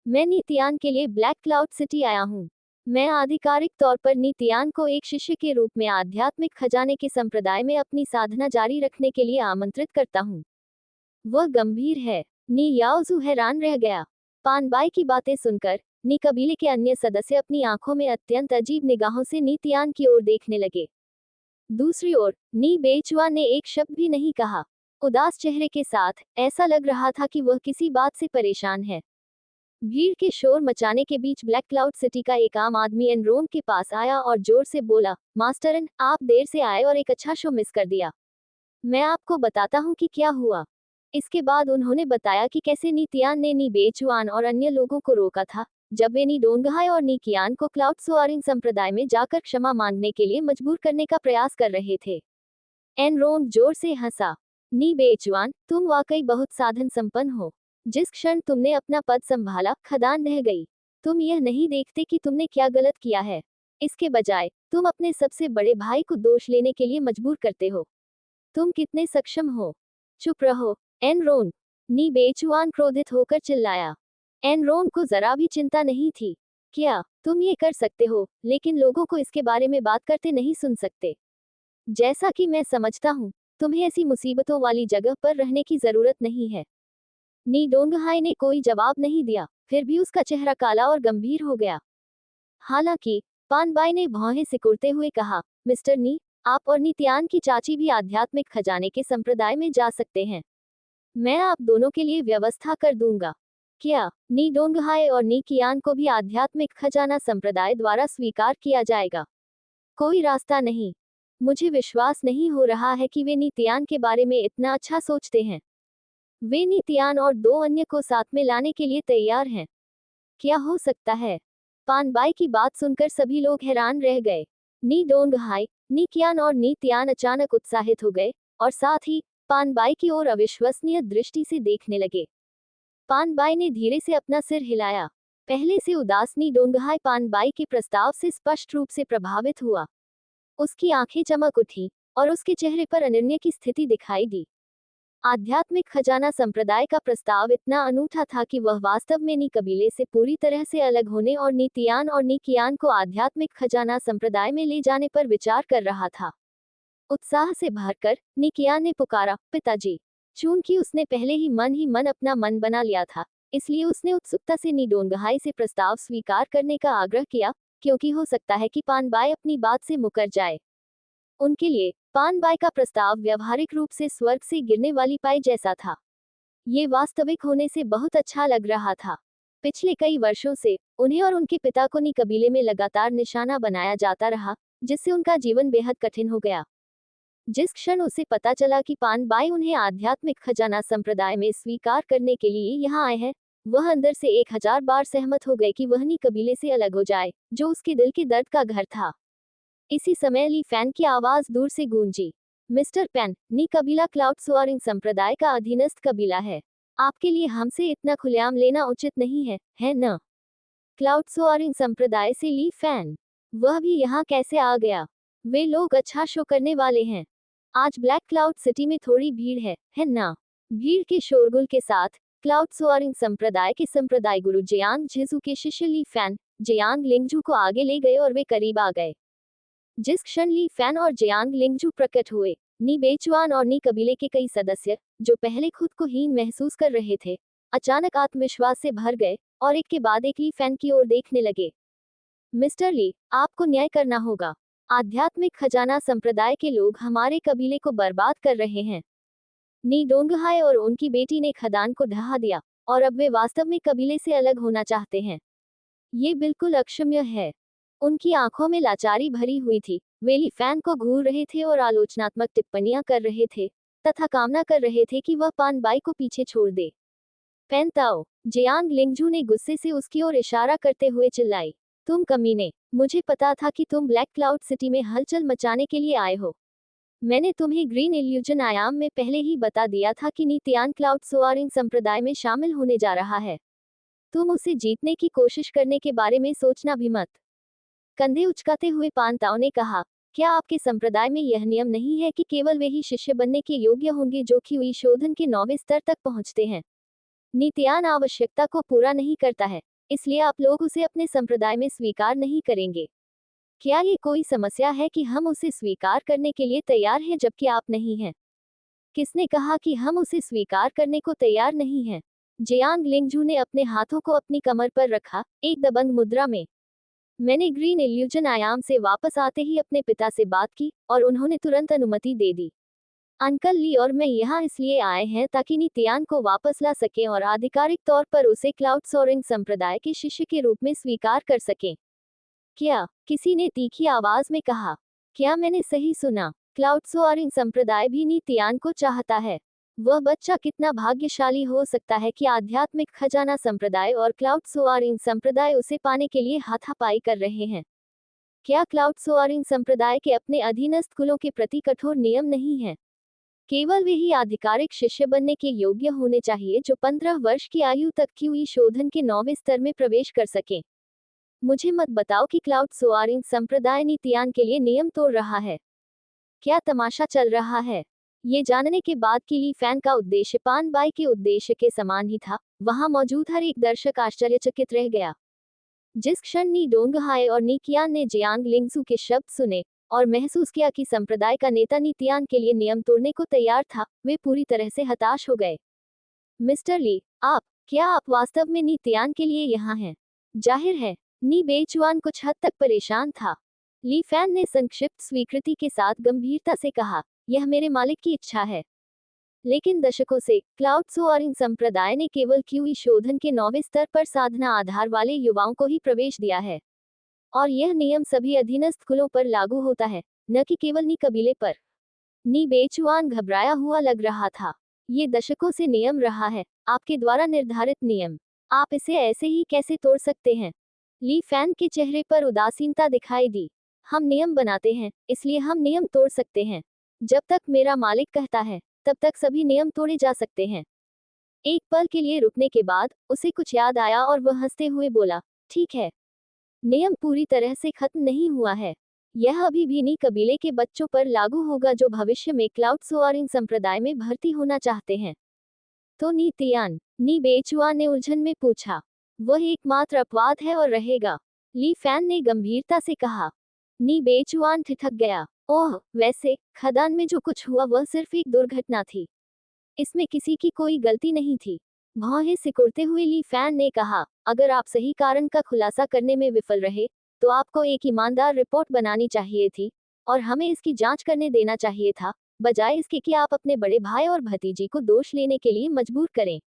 मैं नीतियान के लिए ब्लैक क्लाउड सिटी आया हूँ। मैं आधिकारिक तौर पर नीतियान को एक शिष्य के रूप में आध्यात्मिक खजाने के संप्रदाय में अपनी साधना जारी रखने के लिए आमंत्रित करता हूँ। वह गंभीर है। नी याओजू हैरान रह गया। पानबाई की बातें सुनकर नी कबीले के अन्य सदस्य अपनी आंखों में अत्यंत अजीब निगाहों से नीतियान की ओर देखने लगे। दूसरी ओर नी बेचुआ ने एक शब्द भी नहीं कहा। उदास चेहरे के साथ ऐसा लग रहा था कि वह किसी बात से परेशान है। भीड़ के शोर मचाने के बीच ब्लैक क्लाउड सिटी का एक आम आदमी एनरोन के पास आया और जोर से बोला, मास्टरन, आप देर से आए और एक अच्छा शो मिस कर दिया। मैं आपको बताता हूँ कि क्या हुआ। इसके बाद उन्होंने बताया कि कैसे नीतियान ने नी बेचुआन और अन्य लोगों को रोका था, जब वे नी डोंगहाई और नी कियान को क्लाउड सोआरिंग संप्रदाय में जाकर क्षमा मांगने के लिए मजबूर करने का प्रयास कर रहे थे। एनरोन जोर से हंसा। नी बेचुआन, तुम वाकई बहुत साधन संपन्न हो। जिस क्षण तुमने अपना पद संभाला, खदान ढह गई। तुम यह नहीं देखते कि तुमने क्या गलत किया है। इसके बजाय तुम अपने सबसे बड़े भाई को दोष लेने के लिए मजबूर करते हो। तुम कितने सक्षम हो। चुप रहो, एनरोन। नी बेचुआन क्रोधित होकर चिल्लाया। एनरोन को जरा भी चिंता नहीं थी। क्या तुम ये कर सकते हो, लेकिन लोगों को इसके बारे में बात करते नहीं सुन सकते। जैसा कि मैं समझता हूँ, तुम्हें ऐसी मुसीबतों वाली जगह पर रहने की जरूरत नहीं है। नी डोंगहाई ने कोई जवाब नहीं दिया, फिर भी उसका चेहरा काला और गंभीर हो गया। हालांकि पानबाई ने भौहें सिकुड़ते हुए कहा, मिस्टर नी, आप और नीतियान की चाची भी आध्यात्मिक खजाने के संप्रदाय में जा सकते हैं। मैं आप दोनों के लिए व्यवस्था कर दूंगा। क्या नी डोंगहाई और नी कियान को भी आध्यात्मिक खजाना संप्रदाय द्वारा स्वीकार किया जाएगा? कोई रास्ता नहीं। मुझे विश्वास नहीं हो रहा है कि वे नीतियान के बारे में इतना अच्छा सोचते हैं। वे नीतियान और दो अन्य को साथ में लाने के लिए तैयार हैं। क्या हो सकता है? पानबाई की बात सुनकर सभी लोग हैरान रह गए। नी डोंगहाई, नी कियान और नी तियान अचानक उत्साहित हो गए, और साथ ही पानबाई की ओर अविश्वसनीय दृष्टि से देखने लगे। पानबाई ने धीरे से अपना सिर हिलाया। पहले से उदास नी डोंगहाई पानबाई के प्रस्ताव से स्पष्ट रूप से प्रभावित हुआ। उसकी आंखें चमक उठी, और उसके चेहरे पर अनन्य की स्थिति दिखाई दी। आध्यात्मिक खजाना संप्रदाय का प्रस्ताव इतना अनूठा था कि वह वास्तव में नी कबीले से पूरी तरह से अलग होने और नी तियान और नी कियान को आध्यात्मिक खजाना संप्रदाय में ले जाने पर विचार कर रहा था। उत्साह से भरकर नी कियान ने पुकारा, पिताजी। चूंकि उसने पहले ही मन अपना मन बना लिया था, इसलिए उसने उत्सुकता से नी डोंगहाई से प्रस्ताव स्वीकार करने का आग्रह किया, क्योंकि हो सकता है कि पानबाई अपनी बात से मुकर जाए। उनके लिए पानबाई का प्रस्ताव व्यवहारिक रूप से स्वर्ग से गिरने वाली पाई जैसा था। ये वास्तविक होने से बहुत अच्छा लग रहा था। पिछले कई वर्षों से उन्हें और उनके पिता को नी कबीले में लगातार निशाना बनाया जाता रहा, जिससे उनका जीवन बेहद कठिन हो गया। जिस क्षण उसे पता चला कि पानबाई उन्हें आध्यात्मिक खजाना संप्रदाय में स्वीकार करने के लिए यहाँ आए हैं, वह अंदर से 1000 बार सहमत हो गए कि वह नी कबीले से अलग हो जाए, जो उसके दिल के दर्द का घर था। इसी समय ली फैन की आवाज दूर से गूंजी। मिस्टर पैन, नी कबीला क्लाउड सोआरिंग संप्रदाय का अधीनस्थ कबीला है। आपके लिए हमसे इतना खुलेआम लेना उचित नहीं है न? क्लाउड सोआरिंग संप्रदाय से ली फैन, वह भी यहाँ कैसे आ गया? वे लोग अच्छा शो करने वाले हैं। आज ब्लैक क्लाउड सिटी में थोड़ी भीड़ है ना? भीड़ के शोरगुल के साथ क्लाउड सोआरिंग संप्रदाय के संप्रदाय गुरु जियांग झिजू के शिष्य ली फैन जियांग लिंगजू को आगे ले गए और वे करीब आ गए। जिस क्षण ली फैन और जियांग लिंगजू प्रकट हुए, नी बेचुआन और नी कबीले के कई सदस्य, जो पहले खुद को हीन महसूस कर रहे थे, अचानक आत्मविश्वास से भर गए और एक के बाद एक ली फैन की ओर देखने लगे। मिस्टर ली, आपको न्याय करना होगा। आध्यात्मिक खजाना संप्रदाय के लोग हमारे कबीले को बर्बाद कर रहे हैं। नी डोंगहाई और उनकी बेटी ने खदान को ढहा दिया, और अब वे वास्तव में कबीले से अलग होना चाहते हैं। ये बिल्कुल अक्षम्य है। उनकी आंखों में लाचारी भरी हुई थी। वे ली फैन को घूर रहे थे और आलोचनात्मक टिप्पणियां कर रहे थे, तथा कामना कर रहे थे कि वह पानबाई को पीछे छोड़ दे। फैन ताओ, जियांग लिंगजू ने गुस्से से उसकी ओर इशारा करते हुए चिल्लाई। तुम कमीने, मुझे पता था कि तुम ब्लैक क्लाउड सिटी में हलचल मचाने के लिए आए हो। मैंने तुम्हें ग्रीन इल्यूजन आयाम में पहले ही बता दिया था कि नीतियान क्लाउड सोआरिंग संप्रदाय में शामिल होने जा रहा है। तुम उसे जीतने की कोशिश करने के बारे में सोचना भी मत। कंधे उचकाते हुए पांताओ ने कहा, क्या आपके संप्रदाय में यह नियम नहीं है कि केवल वे ही शिष्य बनने के योग्य होंगे जो कि हुई शोधन के 9वें स्तर तक पहुंचते हैं? नीतियान आवश्यकता को पूरा नहीं करता है, इसलिए आप लोग उसे अपने संप्रदाय में स्वीकार नहीं करेंगे। क्या ये कोई समस्या है कि हम उसे स्वीकार करने के लिए तैयार हैं जबकि आप नहीं हैं? किसने कहा कि हम उसे स्वीकार करने को तैयार नहीं हैं? जियांग लिंगजू ने अपने हाथों को अपनी कमर पर रखा, एक दबंग मुद्रा में। मैंने ग्रीन इल्यूजन आयाम से वापस आते ही अपने पिता से बात की और उन्होंने तुरंत अनुमति दे दी। अंकल ली और मैं यहाँ इसलिए आए हैं ताकि नीतियान को वापस ला सकें और आधिकारिक तौर पर उसे क्लाउड सोअरिंग संप्रदाय के शिष्य के रूप में स्वीकार कर सकें। क्या? किसी ने तीखी आवाज में कहा। क्या मैंने सही सुना? क्लाउड सोअरिंग संप्रदाय भी नीतियान को चाहता है। वह बच्चा कितना भाग्यशाली हो सकता है कि आध्यात्मिक खजाना संप्रदाय और क्लाउड सोअरिंग संप्रदाय उसे पाने के लिए हाथापाई कर रहे हैं। क्या क्लाउड सोअरिंग संप्रदाय के अपने अधीनस्थ कुलों के प्रति कठोर नियम नहीं हैं? केवल वे ही आधिकारिक शिष्य बनने के योग्य होने चाहिए जो 15 वर्ष की आयु तक की हुई शोधन के 9वें स्तर में प्रवेश कर सकें। मुझे मत बताओ कि क्लाउड सोअरिंग संप्रदाय नीतियान के लिए नियम तोड़ रहा है। क्या तमाशा चल रहा है? ये जानने के बाद कि ली फैन का उद्देश्य पान बाई के उद्देश्य के समान ही था, वहां मौजूद हर एक दर्शक आश्चर्यचकित रह गया। जिस क्षण नी डोंगहाई और नी कियान ने जियांग लिंगसू के शब्द सुने और महसूस किया कि संप्रदाय का नेता नीतियान के लिए नियम तोड़ने को तैयार था, वे पूरी तरह से हताश हो गए। मिस्टर ली, क्या आप वास्तव में नीतियान के लिए यहाँ हैं? जाहिर है, नी बेचुआन कुछ हद तक परेशान था। ली फैन ने संक्षिप्त स्वीकृति के साथ गंभीरता से कहा, यह मेरे मालिक की इच्छा है। लेकिन दशकों से क्लाउड सोअरिंग संप्रदाय ने केवल क्यूई शोधन के 9वें स्तर पर साधना आधार वाले युवाओं को ही प्रवेश दिया है। और यह नियम सभी अधीनस्थ कुलों पर लागू होता है, न कि केवल नी कबीले पर। नी बेचुआन घबराया हुआ लग रहा था। ये दशकों से नियम रहा है, आपके द्वारा निर्धारित नियम। आप इसे ऐसे ही कैसे तोड़ सकते हैं? ली फैन के चेहरे पर उदासीनता दिखाई दी। हम नियम बनाते हैं, इसलिए हम नियम तोड़ सकते हैं। जब तक मेरा मालिक कहता है, तब तक सभी नियम तोड़े जा सकते हैं। एक पल के लिए रुकने के बाद उसे कुछ याद आया और वह हंसते हुए बोला, ठीक है। नियम पूरी तरह से खत्म नहीं हुआ है। यह अभी भी नी कबीले के बच्चों पर लागू होगा जो भविष्य में क्लाउड सोअरिंग संप्रदाय में भर्ती होना चाहते हैं। तो नीतियान? नी बेचुआन ने उलझन में पूछा। वह एकमात्र अपवाद है और रहेगा, ली फैन ने गंभीरता से कहा। नी बेचुआन ठिठक गया। ओह, वैसे खदान में जो कुछ हुआ वह सिर्फ एक दुर्घटना थी। इसमें किसी की कोई गलती नहीं थी। भौहें सिकुड़ते हुए ली फैन ने कहा, अगर आप सही कारण का खुलासा करने में विफल रहे, तो आपको एक ईमानदार रिपोर्ट बनानी चाहिए थी और हमें इसकी जांच करने देना चाहिए था, बजाय इसके कि आप अपने बड़े भाई और भतीजी को दोष लेने के लिए मजबूर करें।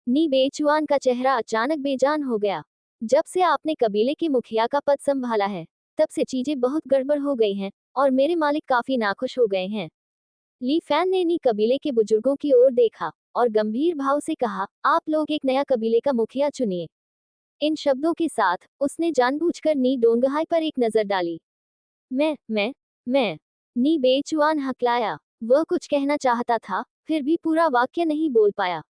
नी बेचुआन का चेहरा अचानक बेजान हो गया। जब से आपने कबीले के मुखिया का पद संभाला है, तब से चीजें बहुत गड़बड़ हो गई हैं और मेरे मालिक काफी नाखुश हो गए हैं। ली फैन ने नी कबीले के बुजुर्गों की ओर देखा और गंभीर भाव से कहा, आप लोग एक नया कबीले का मुखिया चुनिए। इन शब्दों के साथ उसने जानबूझकर नी डोंगहाई पर एक नजर डाली। मैं नी बेचुआन हकलाया। वह कुछ कहना चाहता था, फिर भी पूरा वाक्य नहीं बोल पाया।